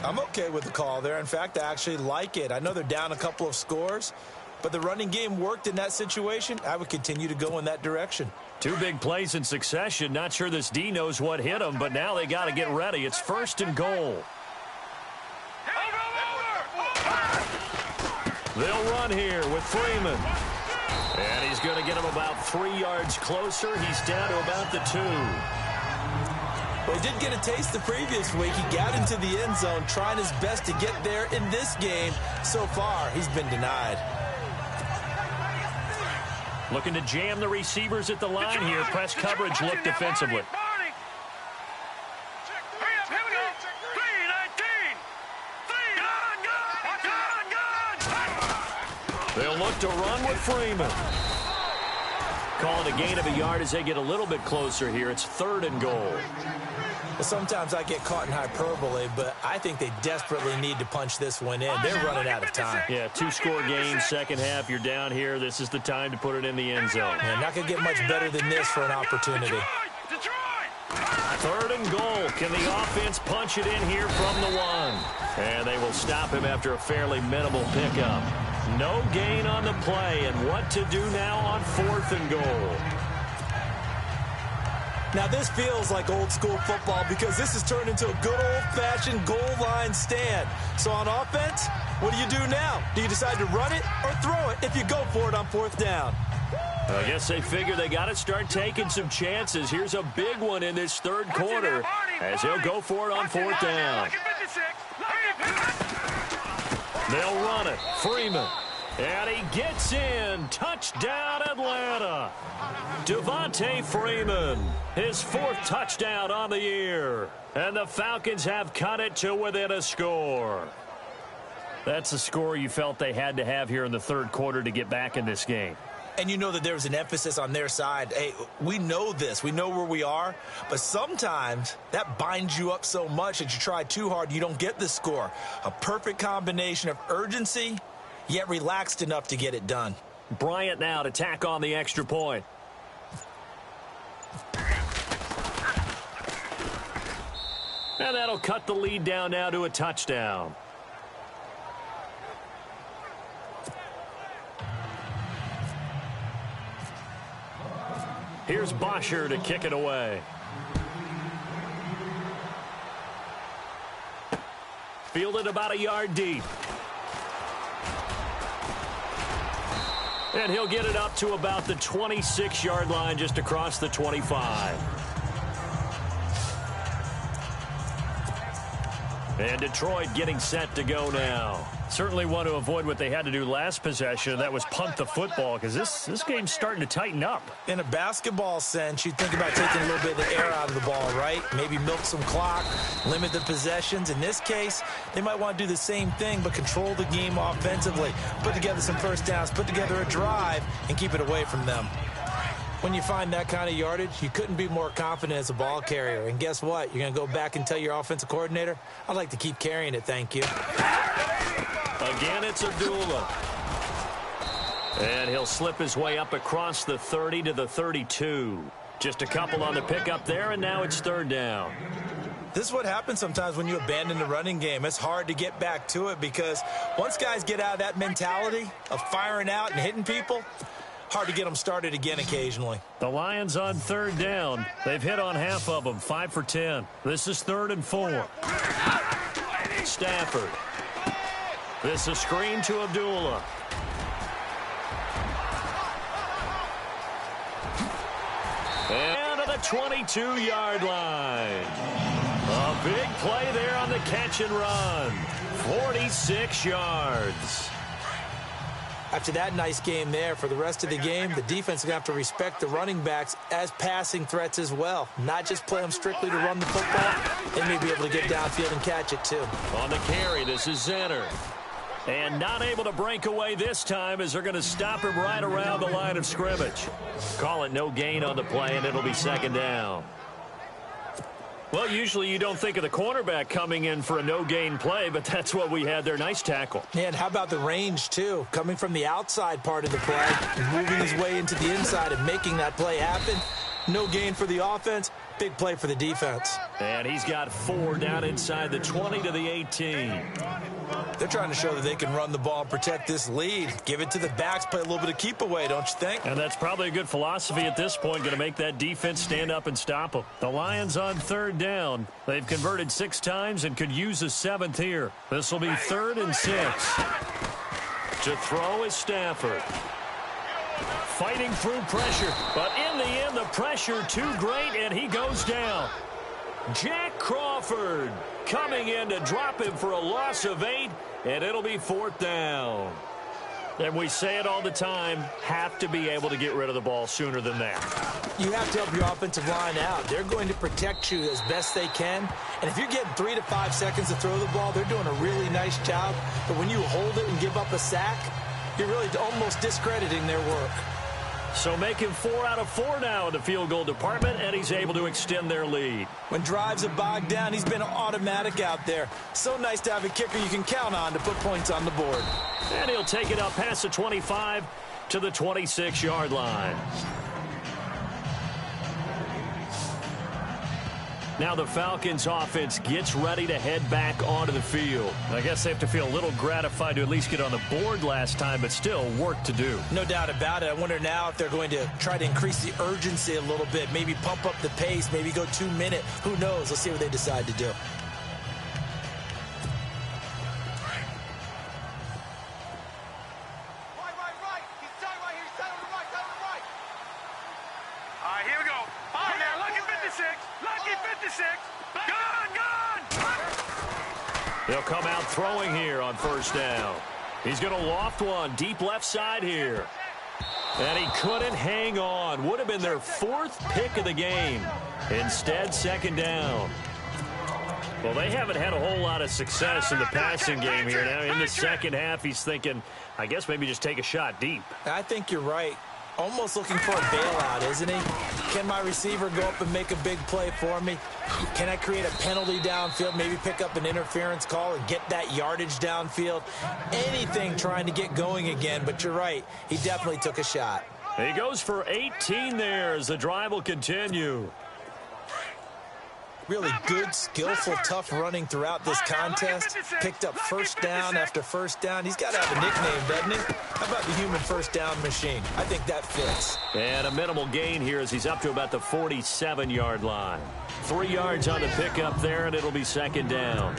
I'm okay with the call there. In fact, I actually like it. I know they're down a couple of scores, but the running game worked in that situation. I would continue to go in that direction. Two big plays in succession. Not sure this D knows what hit them, but now they got to get ready. It's first and goal. They'll run here with Freeman. And he's going to get him about 3 yards closer. He's down to about the 2. Well, he did get a taste the previous week. He got into the end zone trying his best to get there in this game. So far, he's been denied. Looking to jam the receivers at the line here. Press coverage look defensively. They'll look to run with Freeman. Calling a gain of a yard as they get a little bit closer here. It's third and goal. Well, sometimes I get caught in hyperbole, but I think they desperately need to punch this one in. They're running out of time. Yeah, 2-score game, second half. You're down here. This is the time to put it in the end zone. Yeah, not going to get much better than this for an opportunity. Third and goal. Can the offense punch it in here from the 1? And they will stop him after a fairly minimal pickup. No gain on the play, and what to do now on fourth and goal. Now, this feels like old-school football because this has turned into a good old-fashioned goal line stand. So on offense, what do you do now? Do you decide to run it or throw it if you go for it on fourth down? I guess they figure they got to start taking some chances. Here's a big one in this third quarter as he'll go for it on fourth down. They'll run it. Freeman. And he gets in. Touchdown, Atlanta. Devontae Freeman, his 4th touchdown on the year. And the Falcons have cut it to within a score. That's the score you felt they had to have here in the third quarter to get back in this game. And you know that there was an emphasis on their side. Hey, we know this. We know where we are. But sometimes that binds you up so much that you try too hard, you don't get the score. A perfect combination of urgency, yet relaxed enough to get it done. Bryant now to tack on the extra point. And that'll cut the lead down now to a touchdown. Here's Bosher to kick it away. Fielded about a yard deep. And he'll get it up to about the 26-yard line just across the 25. And Detroit getting set to go now. Certainly want to avoid what they had to do last possession. That was punt the football because this game's starting to tighten up. In a basketball sense, you think about taking a little bit of the air out of the ball, right? Maybe milk some clock, limit the possessions. In this case, they might want to do the same thing but control the game offensively. Put together some first downs, put together a drive, and keep it away from them. When you find that kind of yardage, you couldn't be more confident as a ball carrier. And guess what? You're going to go back and tell your offensive coordinator, I'd like to keep carrying it, thank you. Again, it's Abdullah. And he'll slip his way up across the 30 to the 32. Just a couple on the pickup there, and now it's third down. This is what happens sometimes when you abandon the running game. It's hard to get back to it because once guys get out of that mentality of firing out and hitting people, hard to get them started again occasionally. The Lions on third down. They've hit on half of them, 5 for 10. This is 3rd and 4. Stafford. This is screen to Abdullah. And to the 22-yard line. A big play there on the catch and run. 46 yards. After that nice game there, for the rest of the game, the defense is going to have to respect the running backs as passing threats as well. Not just play them strictly to run the football. They may be able to get downfield and catch it, too. On the carry, this is Zenner. And not able to break away this time as they're going to stop him right around the line of scrimmage. Call it no gain on the play, and it'll be 2nd down. Well, usually you don't think of the cornerback coming in for a no-gain play, but that's what we had there. Nice tackle. Yeah, and how about the range, too? Coming from the outside part of the play, moving his way into the inside and making that play happen. No gain for the offense, big play for the defense. And he's got 4 down inside the 20 to the 18. They're trying to show that they can run the ball and protect this lead. Give it to the backs, play a little bit of keep away, don't you think? And that's probably a good philosophy at this point, going to make that defense stand up and stop them. The Lions on 3rd down. They've converted 6 times and could use a 7th here. This will be 3rd and 6. To throw is Stafford. Fighting through pressure, but in the end, the pressure too great, and he goes down. Jack Crawford coming in to drop him for a loss of 8, and it'll be 4th down. And we say it all the time, have to be able to get rid of the ball sooner than that. You have to help your offensive line out. They're going to protect you as best they can. And if you're getting 3 to 5 seconds to throw the ball, they're doing a really nice job. But when you hold it and give up a sack, you're really almost discrediting their work. So making 4 out of 4 now in the field goal department, and he's able to extend their lead. When drives are bogged down, he's been automatic out there. So nice to have a kicker you can count on to put points on the board. And he'll take it up past the 25 to the 26-yard line. Now the Falcons offense gets ready to head back onto the field. I guess they have to feel a little gratified to at least get on the board last time, but still work to do. No doubt about it. I wonder now if they're going to try to increase the urgency a little bit, maybe pump up the pace, maybe go 2-minute. Who knows? Let's see what they decide to do. Here we go. All right, now, lucky 56. Lucky 56. Gone. They'll come out throwing here on 1st down. He's going to loft one deep left side here. And he couldn't hang on. Would have been their 4th pick of the game. Instead, 2nd down. Well, they haven't had a whole lot of success in the passing game here. Now, in the second half, he's thinking, I guess maybe just take a shot deep. I think you're right. Almost looking for a bailout, isn't he? Can my receiver go up and make a big play for me? Can I create a penalty downfield, maybe pick up an interference call and get that yardage downfield? Anything trying to get going again, but you're right. He definitely took a shot. He goes for 18 there as the drive will continue. Really good, skillful, tough running throughout this contest. Picked up 1st down after 1st down. He's got to have a nickname, doesn't he? How about the human 1st down machine? I think that fits. And a minimal gain here as he's up to about the 47-yard line. 3 yards on the pickup there, and it'll be 2nd down.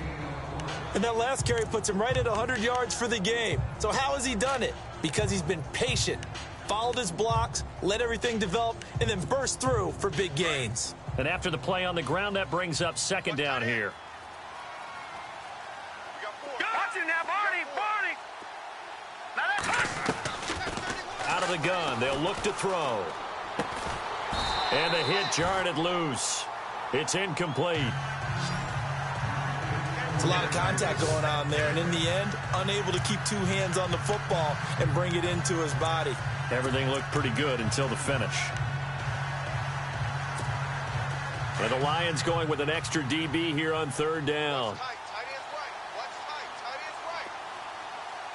And that last carry puts him right at 100 yards for the game. So how has he done it? Because he's been patient, followed his blocks, let everything develop, and then burst through for big gains. And after the play on the ground, that brings up 2nd down here. Watch it now, Barney. Out of the gun, they'll look to throw. And the hit jarred it loose. It's incomplete. It's a lot of contact going on there, and in the end, unable to keep 2 hands on the football and bring it into his body. Everything looked pretty good until the finish. And the Lions going with an extra DB here on 3rd down.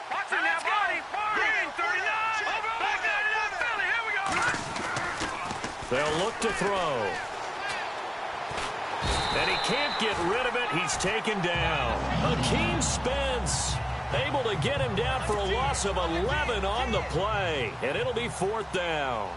Watch it now, Barney. 39. Here we go. They'll look to throw. And he can't get rid of it. He's taken down. Akeem Spence able to get him down for a loss of 11 on the play. And it'll be 4th down.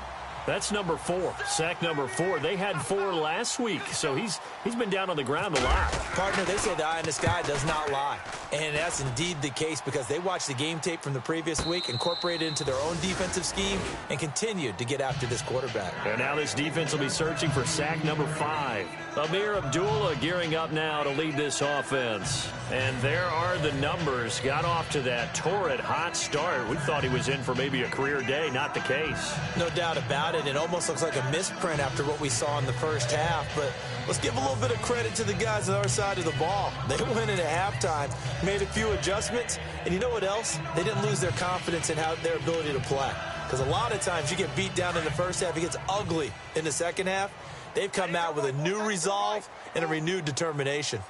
That's number 4, sack number 4. They had 4 last week, so he's been down on the ground a lot. Partner, they say the eye in the sky does not lie. And that's indeed the case because they watched the game tape from the previous week, incorporated it into their own defensive scheme, and continued to get after this quarterback. And now this defense will be searching for sack number 5. Amir Abdullah gearing up now to lead this offense. And there are the numbers. Got off to that torrid hot start. We thought he was in for maybe a career day. Not the case. No doubt about it. It almost looks like a misprint after what we saw in the first half. But let's give a little bit of credit to the guys on our side of the ball. They went in at halftime, made a few adjustments, and you know what else? They didn't lose their confidence in their ability to play. Because a lot of times you get beat down in the first half, it gets ugly in the second half. They've come out with a new resolve and a renewed determination.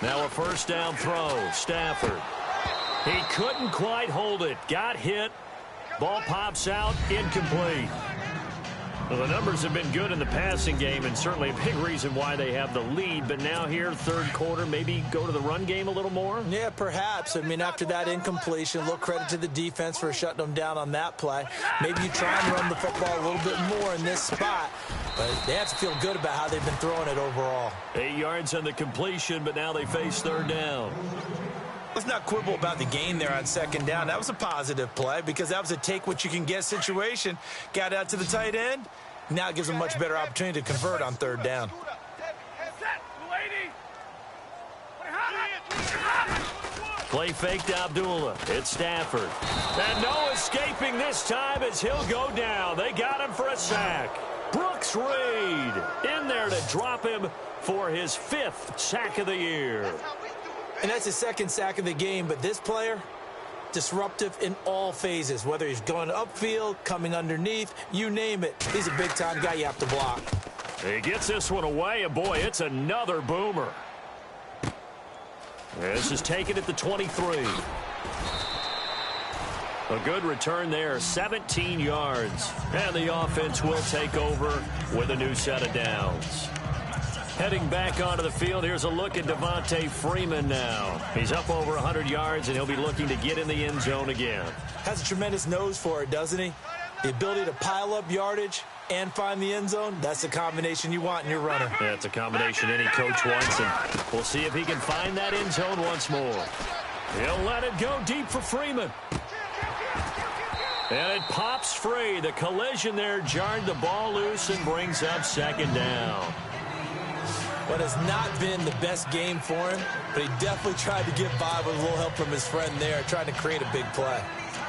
Now a first down throw. Stafford. He couldn't quite hold it. Got hit. Ball pops out. Incomplete. Well, the numbers have been good in the passing game and certainly a big reason why they have the lead. But now here, third quarter, maybe go to the run game a little more? Yeah, perhaps. I mean, after that incompletion, a little credit to the defense for shutting them down on that play. Maybe you try and run the football a little bit more in this spot. But they have to feel good about how they've been throwing it overall. 8 yards on the completion, but now they face third down. Let's not quibble about the gain there on second down. That was a positive play because that was a take-what-you-can-get situation. Got out to the tight end. Now it gives them a much better opportunity to convert on third down. Play fake to Abdullah. It's Stafford. And no escaping this time as he'll go down. They got him for a sack. Brooks Reed in there to drop him for his 5th sack of the year. And that's his 2nd sack of the game, but this player, disruptive in all phases, whether he's going upfield, coming underneath, you name it. He's a big-time guy you have to block. He gets this one away, and boy, it's another boomer. This is taken at the 23. A good return there, 17 yards. And the offense will take over with a new set of downs. Heading back onto the field, here's a look at Devontae Freeman now. He's up over 100 yards, and he'll be looking to get in the end zone again. Has a tremendous nose for it, doesn't he? The ability to pile up yardage and find the end zone, that's the combination you want in your runner. Yeah, it's a combination any coach wants, and we'll see if he can find that end zone once more. He'll let it go deep for Freeman. And it pops free. The collision there jarred the ball loose and brings up second down. What has not been the best game for him, but he definitely tried to get by with a little help from his friend there, trying to create a big play.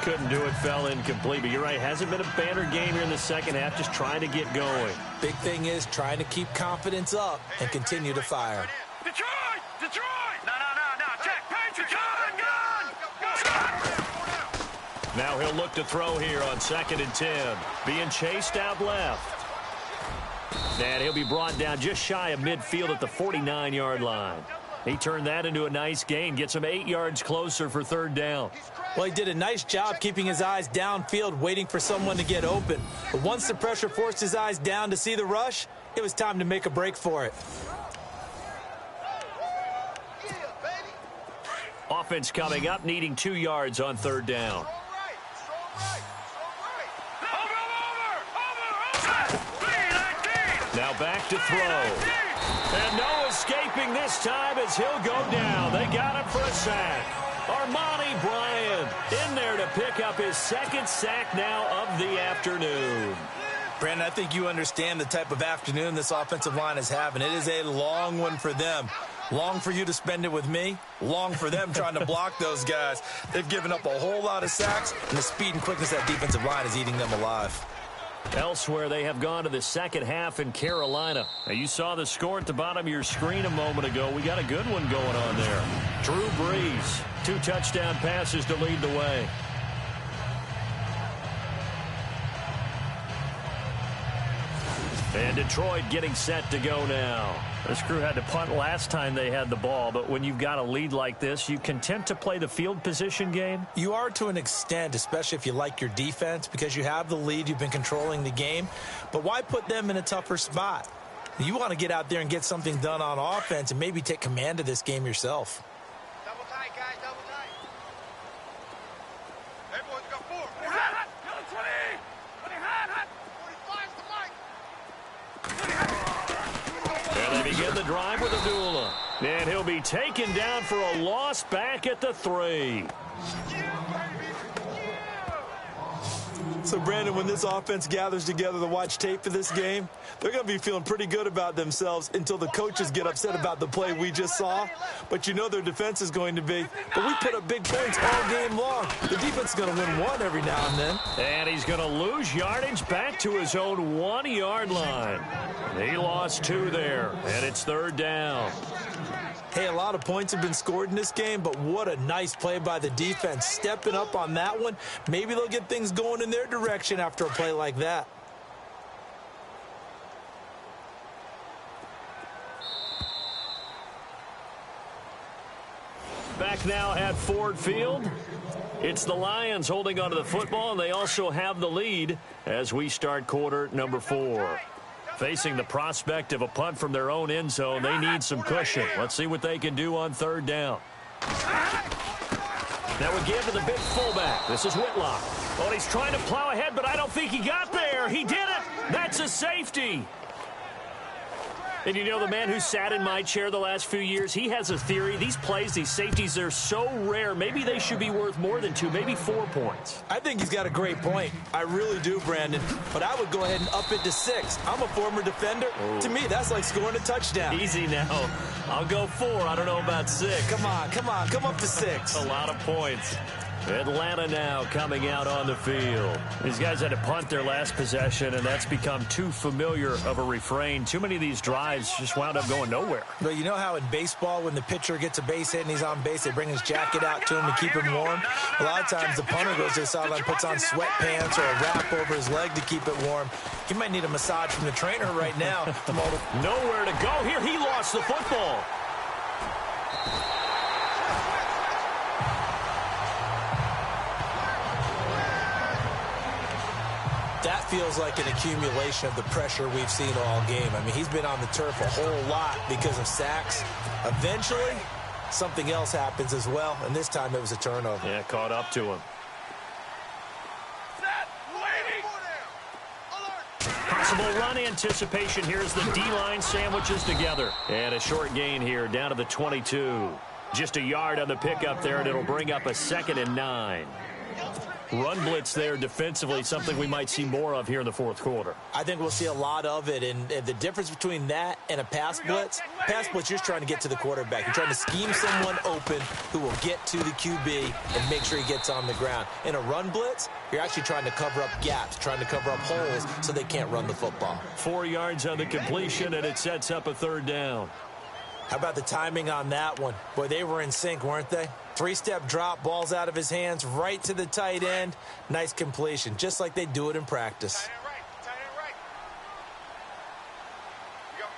Couldn't do it, fell incomplete. But you're right, hasn't been a banner game here in the second half, just trying to get going. Big thing is trying to keep confidence up and continue to fire. Detroit! Detroit! No, check, Patriots! Gun! Now he'll look to throw here on 2nd and 10. Being chased out left. And he'll be brought down just shy of midfield at the 49-yard line. He turned that into a nice gain, gets him 8 yards closer for third down. Well, he did a nice job keeping his eyes downfield, waiting for someone to get open. But once the pressure forced his eyes down to see the rush, it was time to make a break for it. Offense coming up, needing 2 yards on third down. Now back to throw. And no escaping this time as he'll go down. They got him for a sack. Armani Bryant in there to pick up his 2nd sack now of the afternoon. Brandon, I think you understand the type of afternoon this offensive line is having. It is a long one for them. Long for you to spend it with me. Long for them trying to block those guys. They've given up a whole lot of sacks, and the speed and quickness of that defensive line is eating them alive. Elsewhere, they have gone to the second half in Carolina. Now, you saw the score at the bottom of your screen a moment ago. We got a good one going on there. Drew Brees, 2 touchdown passes to lead the way. And Detroit getting set to go now. This crew had to punt last time they had the ball, but when you've got a lead like this, you content to play the field position game? You are to an extent, especially if you like your defense, because you have the lead, you've been controlling the game. But why put them in a tougher spot? You want to get out there and get something done on offense and maybe take command of this game yourself. Double tight, guys, double tight. Hey, boys, got 4. Hot, 20. 20, hot. 45's the mic. And they begin the drive with Abdullah. And he'll be taken down for a loss back at the 3. So, Brandon, when this offense gathers together to watch tape of this game, they're going to be feeling pretty good about themselves until the coaches get upset about the play we just saw. But you know their defense is going to be. But we put up big points all game long. The defense is going to win one every now and then. And he's going to lose yardage back to his own 1-yard line. He lost 2 there, and it's 3rd down. Hey, a lot of points have been scored in this game, but what a nice play by the defense. Stepping up on that one, maybe they'll get things going in their direction after a play like that. Back now at Ford Field. It's the Lions holding onto the football, and they also have the lead as we start quarter number 4. Facing the prospect of a punt from their own end zone, they need some cushion. Let's see what they can do on 3rd down. Now we give to the big fullback. This is Whitlock. Oh, he's trying to plow ahead, but I don't think he got there. He did it. That's a safety. And you know, the man who sat in my chair the last few years, he has a theory. These plays, these safeties, they're so rare. Maybe they should be worth more than 2, maybe 4 points. I think he's got a great point. I really do, Brandon. But I would go ahead and up it to 6. I'm a former defender. Ooh. To me, that's like scoring a touchdown. Easy now. I'll go 4. I don't know about 6. Come on. Come up to 6. A lot of points. Atlanta now coming out on the field. These guys had to punt their last possession, and that's become too familiar of a refrain. Too many of these drives just wound up going nowhere. But you know how in baseball, when the pitcher gets a base hit and he's on base, they bring his jacket out to him to keep him warm? A lot of times the punter goes to the sideline, puts on sweatpants or a wrap over his leg to keep it warm. He might need a massage from the trainer right now. Nowhere to go here. He lost the football. That feels like an accumulation of the pressure we've seen all game. I mean, he's been on the turf a whole lot because of sacks. Eventually, something else happens as well, and this time it was a turnover. Yeah, caught up to him. Possible run anticipation. Here's the D-line sandwiches together. And a short gain here down to the 22. Just a yard on the pickup there, and it'll bring up a 2nd and 9. Run blitz there defensively, something we might see more of here in the 4th quarter. I think we'll see a lot of it, and the difference between that and a pass blitz, you're just trying to get to the quarterback. You're trying to scheme someone open who will get to the QB and make sure he gets on the ground. In a run blitz, you're actually trying to cover up gaps, trying to cover up holes so they can't run the football. 4 yards on the completion, and it sets up a 3rd down. How about the timing on that one? Boy, they were in sync, weren't they? 3-step drop, ball's out of his hands, right to the tight end. Nice completion, just like they do it in practice. Tight end right. You got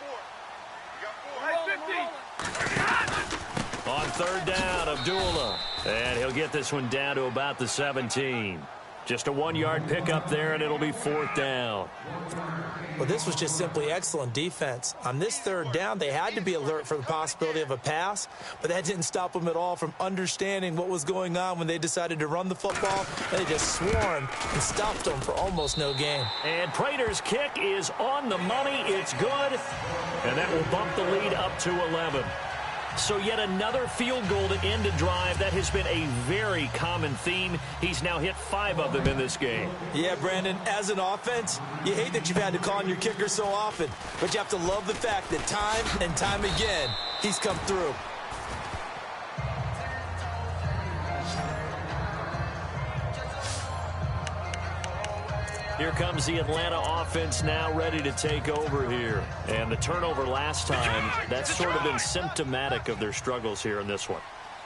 4. On 3rd down, Abdullah. And he'll get this one down to about the 17. Just a 1-yard pickup there, and it'll be 4th down. Well, this was just simply excellent defense. On this 3rd down, they had to be alert for the possibility of a pass, but that didn't stop them at all from understanding what was going on when they decided to run the football. They just swarmed and stopped them for almost no gain. And Prater's kick is on the money. It's good, and that will bump the lead up to 11. So yet another field goal to end a drive. That has been a very common theme. He's now hit 5 of them in this game. Yeah, Brandon, as an offense, you hate that you've had to call on your kicker so often, but you have to love the fact that time and time again, he's come through. Here comes the Atlanta offense now ready to take over here. And the turnover last time, that's sort of been symptomatic of their struggles here in this one.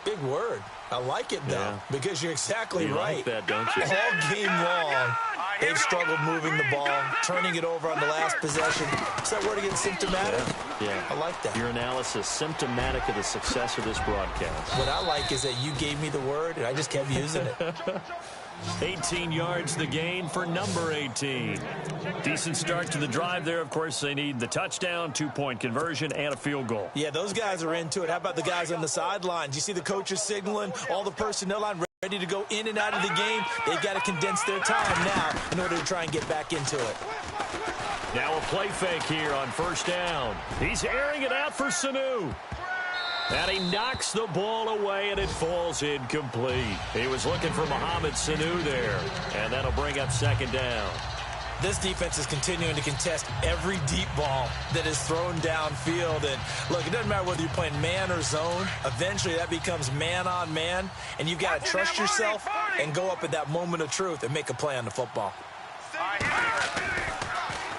Big word. I like it, though, because you're exactly right. You like that, don't you? All game long, They've struggled moving the ball, turning it over on the last possession. Is that word again, symptomatic? Yeah. I like that. Your analysis, symptomatic of the success of this broadcast. What I like is that you gave me the word, and I just kept using it. 18 yards the gain for number 18. Decent start to the drive there. Of course, they need the touchdown, 2-point conversion, and a field goal. Yeah, those guys are into it. How about the guys on the sidelines? You see the coaches signaling, all the personnel line ready to go in and out of the game. They've got to condense their time now in order to try and get back into it. Now a play fake here on first down. He's airing it out for Sanu. And he knocks the ball away, and it falls incomplete. He was looking for Mohamed Sanu there, and that'll bring up second down. This defense is continuing to contest every deep ball that is thrown downfield. And, look, it doesn't matter whether you're playing man or zone. Eventually, that becomes man-on-man, and you've got to trust yourself and go up at that moment of truth and make a play on the football.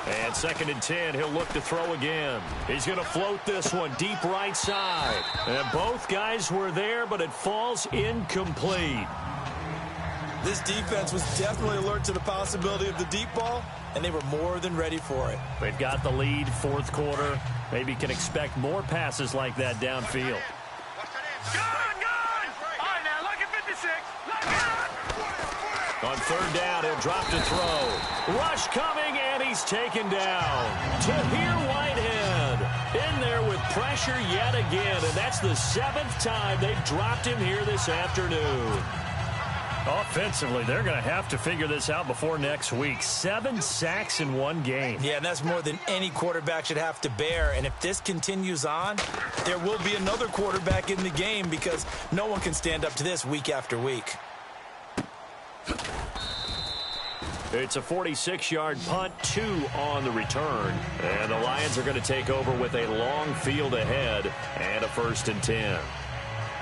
And second and 10, he'll look to throw again. He's going to float this one deep right side. And both guys were there, but it falls incomplete. This defense was definitely alert to the possibility of the deep ball, and they were more than ready for it. They've got the lead, fourth quarter. Maybe can expect more passes like that downfield. On third down, he'll drop to throw. Rush coming, and he's taken down. Tahir Whitehead in there with pressure yet again, and that's the 7th time they've dropped him here this afternoon. Offensively, they're going to have to figure this out before next week. 7 sacks in one game. Yeah, and that's more than any quarterback should have to bear. And if this continues on, there will be another quarterback in the game because no one can stand up to this week after week. It's a 46-yard punt, 2 on the return. And the Lions are going to take over with a long field ahead and a 1st and 10.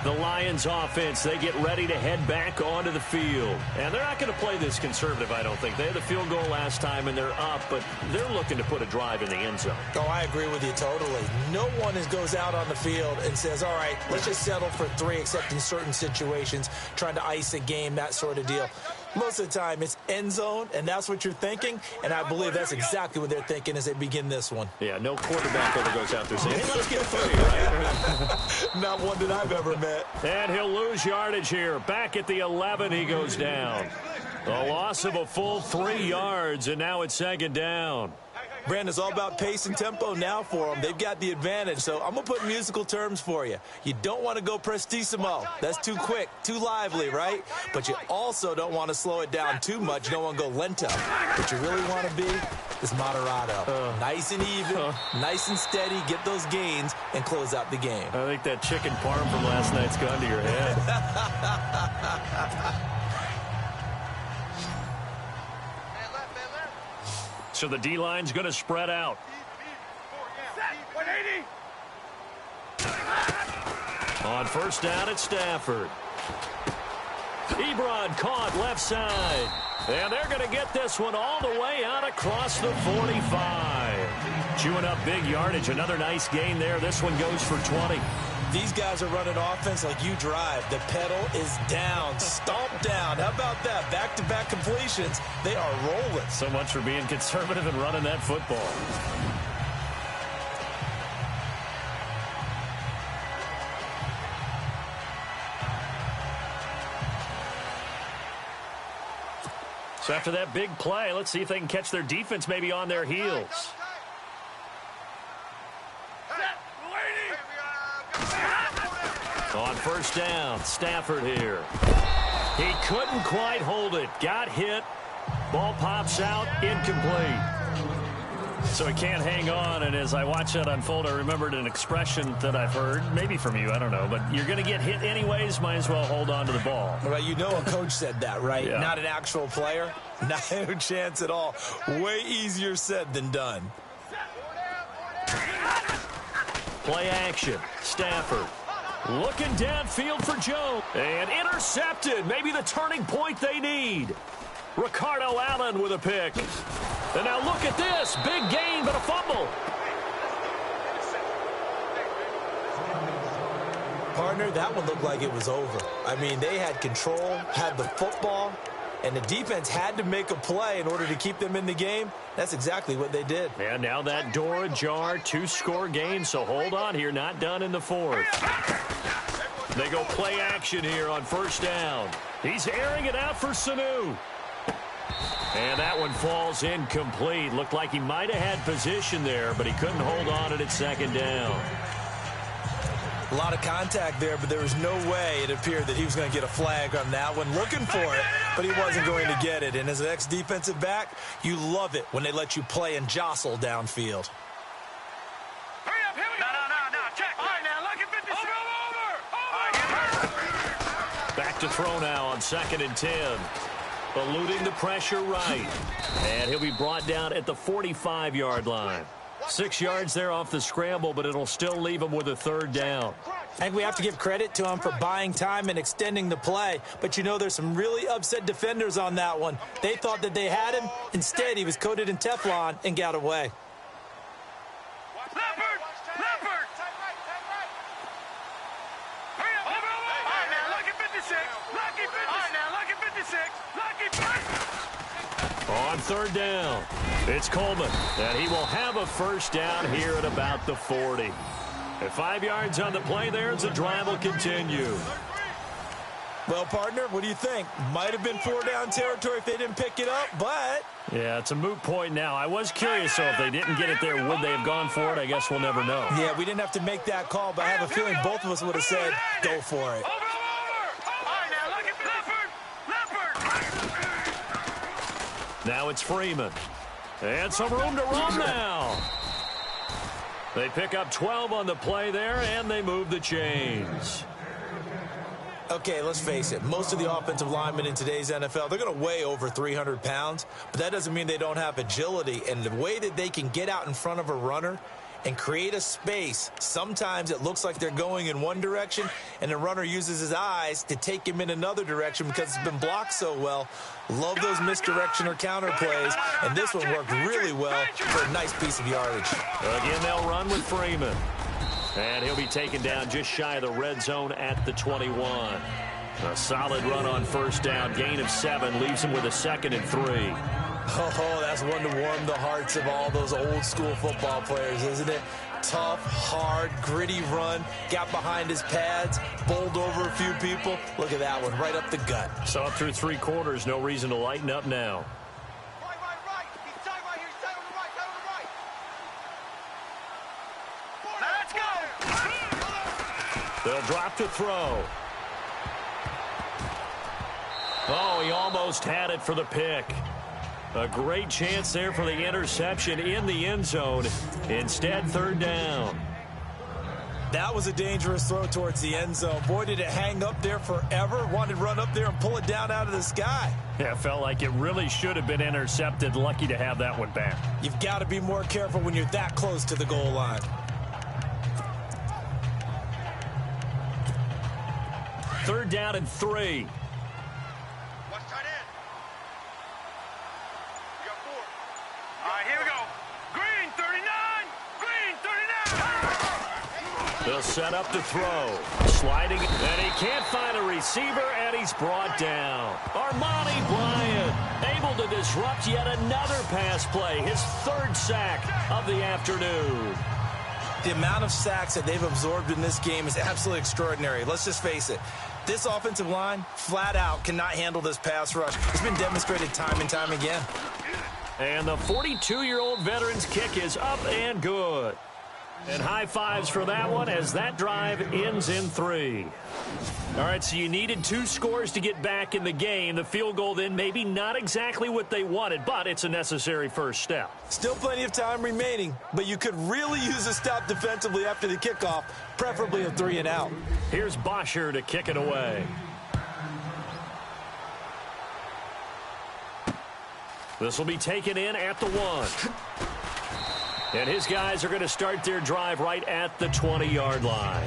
The Lions offense, they get ready to head back onto the field. And they're not going to play this conservative, I don't think. They had the field goal last time, and they're up, but they're looking to put a drive in the end zone. Oh, I agree with you totally. No one goes out on the field and says, all right, let's just settle for 3, except in certain situations, trying to ice a game, that sort of deal. Most of the time, it's end zone, and that's what you're thinking, and I believe that's exactly what they're thinking as they begin this one. Yeah, no quarterback ever goes out there saying, hey, let's get 3, right? Not one that I've ever met. And he'll lose yardage here. Back at the 11, he goes down. A loss of a full 3 yards, and now it's second down. Brandon, it's all about pace and tempo now for them. They've got the advantage, so I'm going to put musical terms for you. You don't want to go prestissimo. That's too quick, too lively, right? But you also don't want to slow it down too much. You don't want to go lento. What you really want to be is moderato. Nice and even, nice and steady, get those gains, and close out the game. I think that chicken parm from last night's gone to your head. So the D-line's going to spread out. On first down at Stafford. Ebron caught left side. And they're going to get this one all the way out across the 45. Chewing up big yardage. Another nice gain there. This one goes for 20. These guys are running offense like you drive. The pedal is down, stomp down. How about that? Back-to-back completions. They are rolling. So much for being conservative and running that football. So after that big play, let's see if they can catch their defense maybe on their heels. On first down, Stafford here. He couldn't quite hold it. Got hit. Ball pops out. Incomplete. So he can't hang on, and as I watch that unfold, I remembered an expression that I've heard, maybe from you, I don't know, but you're going to get hit anyways, might as well hold on to the ball. Well, you know a coach said that, right? Yeah. Not an actual player. No chance at all. Way easier said than done. Play action. Stafford. Looking downfield for Joe. And intercepted. Maybe the turning point they need. Ricardo Allen with a pick. And now look at this. Big gain, but a fumble. Partner, that one looked like it was over. I mean, they had control, had the football, and the defense had to make a play in order to keep them in the game. That's exactly what they did. And now that door ajar, 2-score game, so hold on here, not done in the fourth. They go play action here on first down. He's airing it out for Sanu. And that one falls incomplete. Looked like he might have had position there, but he couldn't hold on at second down. A lot of contact there, but there was no way it appeared that he was going to get a flag on that one. Looking for it, but he wasn't going to get it. And as an ex-defensive back, you love it when they let you play and jostle downfield. Hurry up, here we go. No, check. All right, now, look at 56. Over. Back to throw now on 2nd and 10. Eluding the pressure right. And he'll be brought down at the 45-yard line. 6 yards there off the scramble, but it'll still leave him with a 3rd down. I think we have to give credit to him for buying time and extending the play. But, you know, there's some really upset defenders on that one. They thought that they had him. Instead, he was coated in Teflon and got away. Leopard! Hurry up, over. All right, now, look at 56. Lucky 56. All right, now, look at 56. Lucky 56. On 3rd down, it's Coleman, and he will have a 1st down here at about the 40. At 5 yards on the play there as the drive will continue. Well, partner, what do you think? Might have been 4-down territory if they didn't pick it up, but... Yeah, it's a moot point now. I was curious, so if they didn't get it there, would they have gone for it? I guess we'll never know. Yeah, we didn't have to make that call, but I have a feeling both of us would have said, go for it. Over. All right, now, look at Leopard. Now it's Freeman. And some room to run now. They pick up 12 on the play there, and they move the chains. Okay, let's face it. Most of the offensive linemen in today's NFL, they're going to weigh over 300 pounds, but that doesn't mean they don't have agility. And the way that they can get out in front of a runner and create a space, sometimes it looks like they're going in one direction, and the runner uses his eyes to take him in another direction because it's been blocked so well. Love those misdirection or counter plays, and this one worked really well for a nice piece of yardage. Again, they'll run with Freeman. And he'll be taken down just shy of the red zone at the 21. A solid run on 1st down. Gain of 7 leaves him with a 2nd and 3. Oh, that's one to warm the hearts of all those old-school football players, isn't it? Tough, hard, gritty run. Got behind his pads, bowled over a few people. Look at that one, right up the gut. Saw through 3 quarters. No reason to lighten up now. Right. He's tight right here. He's tight on the right. Now, let's go. They'll drop to throw. Oh, he almost had it for the pick. A great chance there for the interception in the end zone. Instead, 3rd down. That was a dangerous throw towards the end zone. Boy, did it hang up there forever. Wanted to run up there and pull it down out of the sky. Yeah, felt like it really should have been intercepted. Lucky to have that one back. You've got to be more careful when you're that close to the goal line. 3rd down and 3. Watch tight end. We got 4. All right, here we go. Green 39. They'll set up to throw. Sliding, and he can't find a receiver, and he's brought down. Armani Bryant able to disrupt yet another pass play. His 3rd sack of the afternoon. The amount of sacks that they've absorbed in this game is absolutely extraordinary. Let's just face it. This offensive line, flat out, cannot handle this pass rush. It's been demonstrated time and time again. And the 42-year-old veteran's kick is up and good. And high fives for that one as that drive ends in 3. All right, so you needed 2 scores to get back in the game. The field goal then maybe not exactly what they wanted, but it's a necessary first step. Still plenty of time remaining, but you could really use a stop defensively after the kickoff, preferably a 3 and out. Here's Bosher to kick it away. This will be taken in at the 1. And his guys are going to start their drive right at the 20-yard line.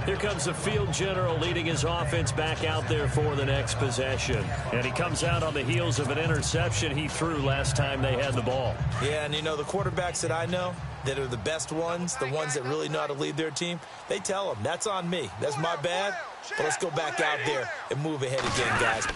Here comes the field general leading his offense back out there for the next possession. And he comes out on the heels of an interception he threw last time they had the ball. Yeah, and you know, the quarterbacks that I know that are the best ones, the ones that really know how to lead their team, they tell them, that's on me. That's my bad. But let's go back out there and move ahead again, guys.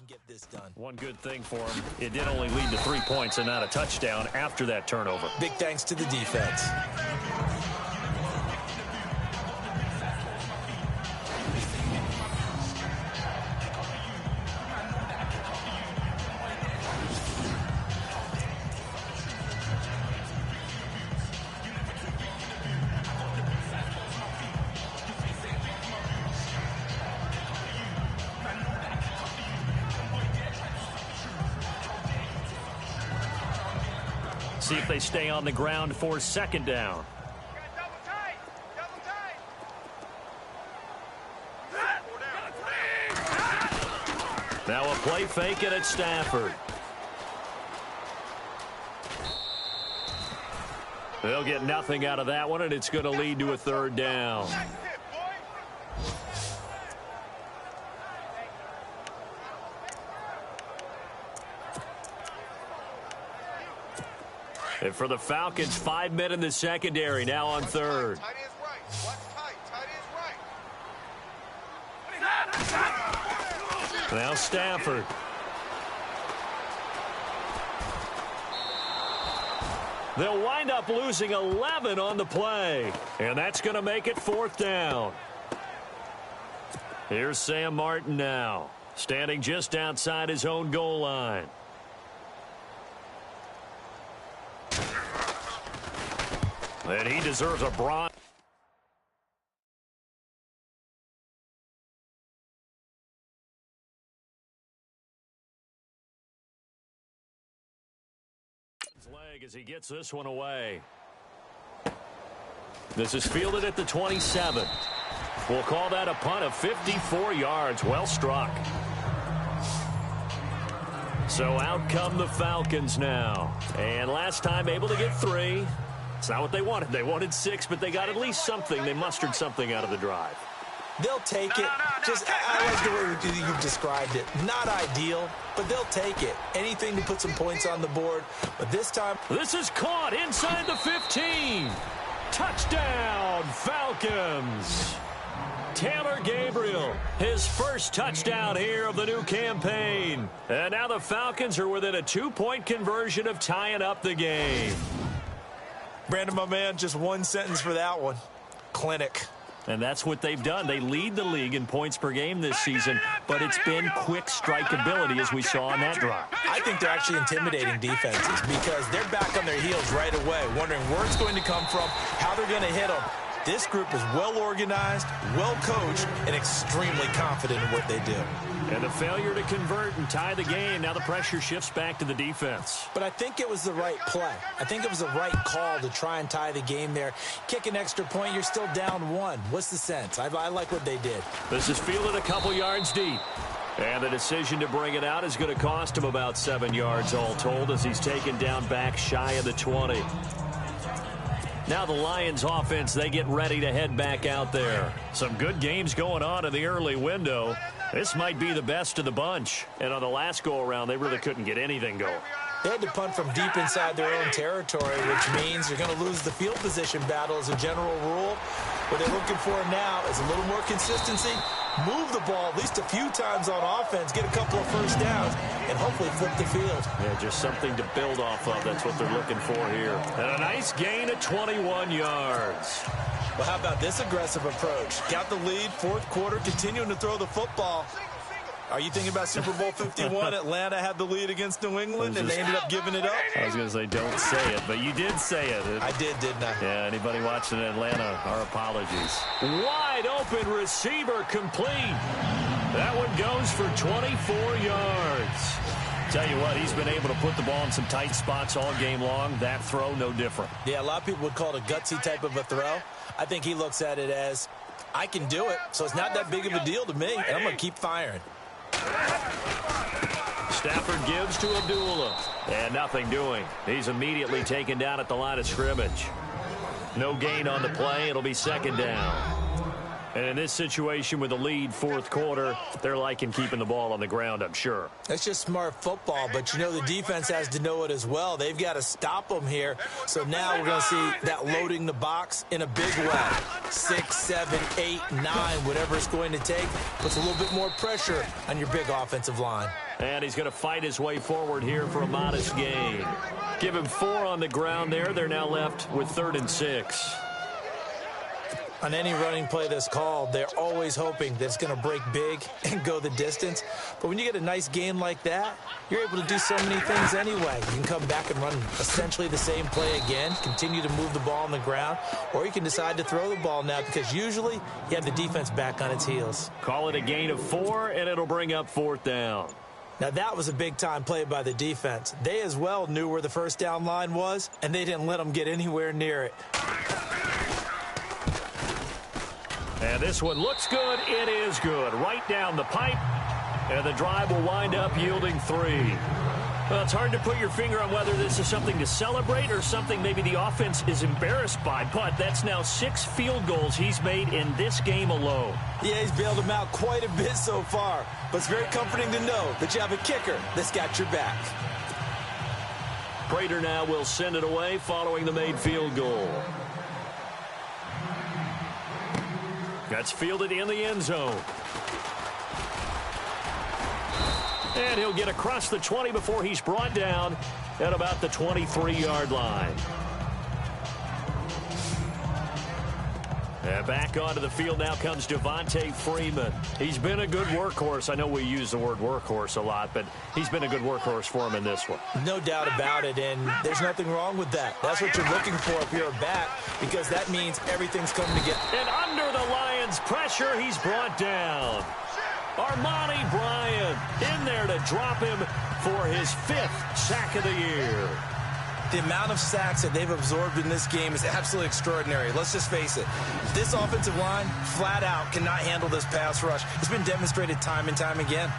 Get this done. One good thing for him, it did only lead to 3 points and not a touchdown after that turnover. Big thanks to the defense. See if they stay on the ground for second down. Now a play fake and it's Stafford. They'll get nothing out of that one, and it's going to lead to a third down. And for the Falcons, 5 men in the secondary, now on third. Tight is right. What's tight? Tight is right. Now Stafford. They'll wind up losing 11 on the play. And that's going to make it fourth down. Here's Sam Martin now, standing just outside his own goal line. And he deserves a bronze. Leg as he gets this one away. This is fielded at the 27. We'll call that a punt of 54 yards. Well struck. So out come the Falcons now. And last time able to get 3. It's not what they wanted. They wanted 6, but they got at least something. They mustered something out of the drive. They'll take it. I like the way you've described it. Not ideal, but they'll take it. Anything to put some points on the board. But this time, this is caught inside the 15. Touchdown, Falcons. Taylor Gabriel, his first touchdown here of the new campaign. And now the Falcons are within a 2-point conversion of tying up the game. Brandon, my man, just one sentence for that one. Clinic. And that's what they've done. They lead the league in points per game this season, but it's been quick strikeability as we saw on that drive. I think they're actually intimidating defenses because they're back on their heels right away, wondering where it's going to come from, how they're going to hit them. This group is well-organized, well-coached, and extremely confident in what they do. And the failure to convert and tie the game, now the pressure shifts back to the defense. But I think it was the right play. I think it was the right call to try and tie the game there. Kick an extra point, you're still down 1. What's the sense? I like what they did. This is fielded a couple yards deep. And the decision to bring it out is going to cost him about 7 yards all told as he's taken down back shy of the 20. Now the Lions offense, they get ready to head back out there. Some good games going on in the early window. This might be the best of the bunch. And on the last go-around, they really couldn't get anything going. They had to punt from deep inside their own territory, which means you're going to lose the field position battle as a general rule. What they're looking for now is a little more consistency, move the ball at least a few times on offense, get a couple of first downs, and hopefully flip the field. Yeah, just something to build off of. That's what they're looking for here. And a nice gain of 21 yards. Well, how about this aggressive approach? Got the lead, fourth quarter, continuing to throw the football. Are you thinking about Super Bowl 51? Atlanta had the lead against New England, and they ended up giving it up? I was going to say, don't say it, but you did say it. I did, didn't I? Yeah, anybody watching Atlanta, our apologies. Wide open receiver complete. That one goes for 24 yards. Tell you what, he's been able to put the ball in some tight spots all game long. That throw, no different. Yeah, a lot of people would call it a gutsy type of a throw. I think he looks at it as, I can do it, so it's not that big of a deal to me, and I'm going to keep firing. Stafford gives to Abdullah. And nothing doing. He's immediately taken down at the line of scrimmage. No gain on the play. It'll be second down. And in this situation with the lead fourth quarter, they're liking keeping the ball on the ground, I'm sure. That's just smart football, but you know the defense has to know it as well. They've got to stop them here. So now we're going to see that loading the box in a big way. 6, 7, 8, 9, whatever it's going to take, puts a little bit more pressure on your big offensive line. And he's going to fight his way forward here for a modest gain. Give him 4 on the ground there. They're now left with 3rd and 6. On any running play that's called, they're always hoping that it's going to break big and go the distance. But when you get a nice gain like that, you're able to do so many things anyway. You can come back and run essentially the same play again, continue to move the ball on the ground, or you can decide to throw the ball now because usually you have the defense back on its heels. Call it a gain of 4, and it'll bring up 4th down. Now, that was a big-time play by the defense. They as well knew where the first down line was, and they didn't let them get anywhere near it. And this one looks good. It is good. Right down the pipe. And the drive will wind up yielding 3. Well, it's hard to put your finger on whether this is something to celebrate or something maybe the offense is embarrassed by. But that's now 6 field goals he's made in this game alone. Yeah, he's bailed them out quite a bit so far. But it's very comforting to know that you have a kicker that's got your back. Prater now will send it away following the made field goal. That's fielded in the end zone. And he'll get across the 20 before he's brought down at about the 23-yard line. And back onto the field now comes Devontae Freeman. He's been a good workhorse. I know we use the word workhorse a lot, but he's been a good workhorse for him in this one. No doubt about it, and there's nothing wrong with that. That's what you're looking for if you're a back, because that means everything's coming together. And under the Lions' pressure, he's brought down. Armani Bryant in there to drop him for his 5th sack of the year. The amount of sacks that they've absorbed in this game is absolutely extraordinary. Let's just face it. This offensive line, flat out, cannot handle this pass rush. It's been demonstrated time and time again.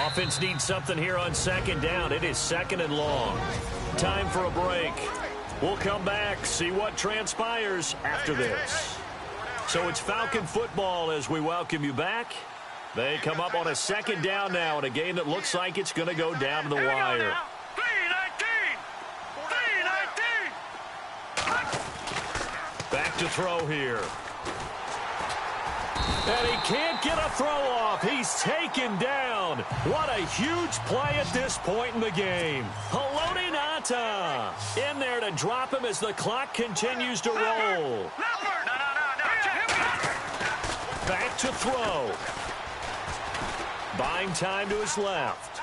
Offense needs something here on 2nd down. It is 2nd and long. Time for a break. We'll come back, see what transpires after this. So it's Falcon football as we welcome you back. They come up on a 2nd down now in a game that looks like it's going to go down to the wire. 3-19. Back to throw here. And he can't get a throw off. He's taken down. What a huge play at this point in the game. Haloti Ngata in there to drop him as the clock continues to roll. Back to throw. Buying time to his left.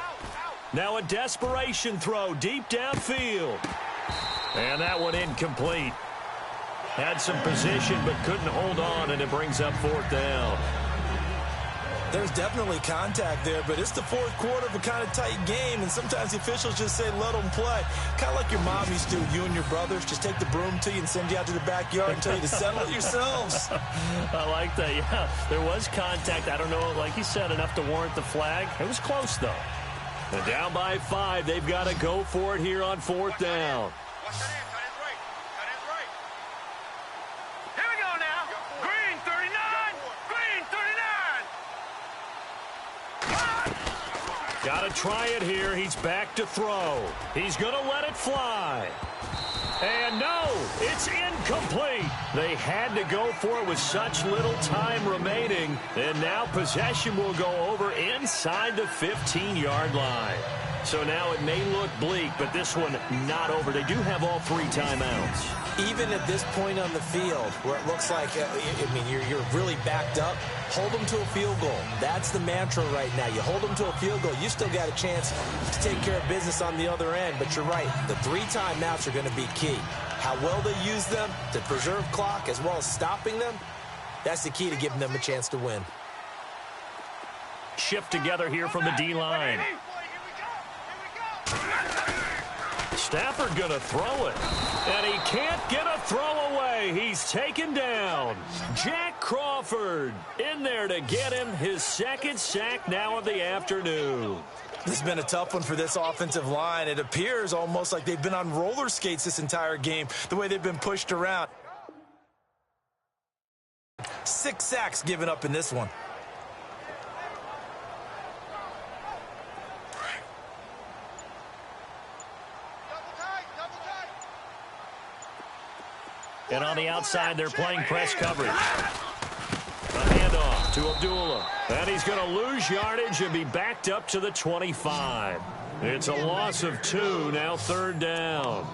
Now a desperation throw deep downfield. And that one incomplete. Had some position but couldn't hold on, and it brings up 4th down. There's definitely contact there, but it's the 4th quarter of a kind of tight game, and sometimes the officials just say let them play. Kind of like your mom used to, you and your brothers. Just take the broom to you and send you out to the backyard and tell you to settle it yourselves. I like that, yeah. There was contact. I don't know, like you said, enough to warrant the flag. It was close, though. And down by 5. They've got to go for it here on 4th down. Got to try it here. He's back to throw. He's going to let it fly. And no, it's incomplete. They had to go for it with such little time remaining. And now possession will go over inside the 15-yard line. So now it may look bleak, but this one not over. They do have all 3 timeouts. Even at this point on the field, where it looks like, you're really backed up, hold them to a field goal. That's the mantra right now. You hold them to a field goal. You still got a chance to take care of business on the other end. But you're right. The 3 timeouts are going to be key. How well they use them to preserve clock as well as stopping them, that's the key to giving them a chance to win. Shift together here from the D-line. Stafford going to throw it. And he can't get a throw away. He's taken down. Jack Crawford in there to get him his 2nd sack now of the afternoon. This has been a tough one for this offensive line. It appears almost like they've been on roller skates this entire game, the way they've been pushed around. 6 sacks given up in this one. And on the outside, they're playing press coverage. A handoff to Abdullah. And he's going to lose yardage and be backed up to the 25. It's a loss of 2, now 3rd down.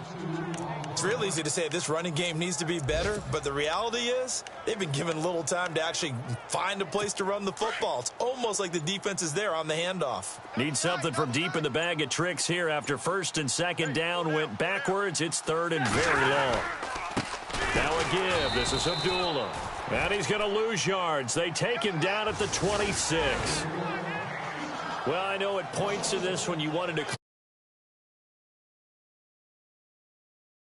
It's real easy to say this running game needs to be better, but the reality is they've been given little time to actually find a place to run the football. It's almost like the defense is there on the handoff. Need something from deep in the bag of tricks here after 1st and 2nd down went backwards. It's 3rd and very long. Now a give. This is Abdullah. And he's going to lose yards. They take him down at the 26. Well, I know at points in this when you wanted to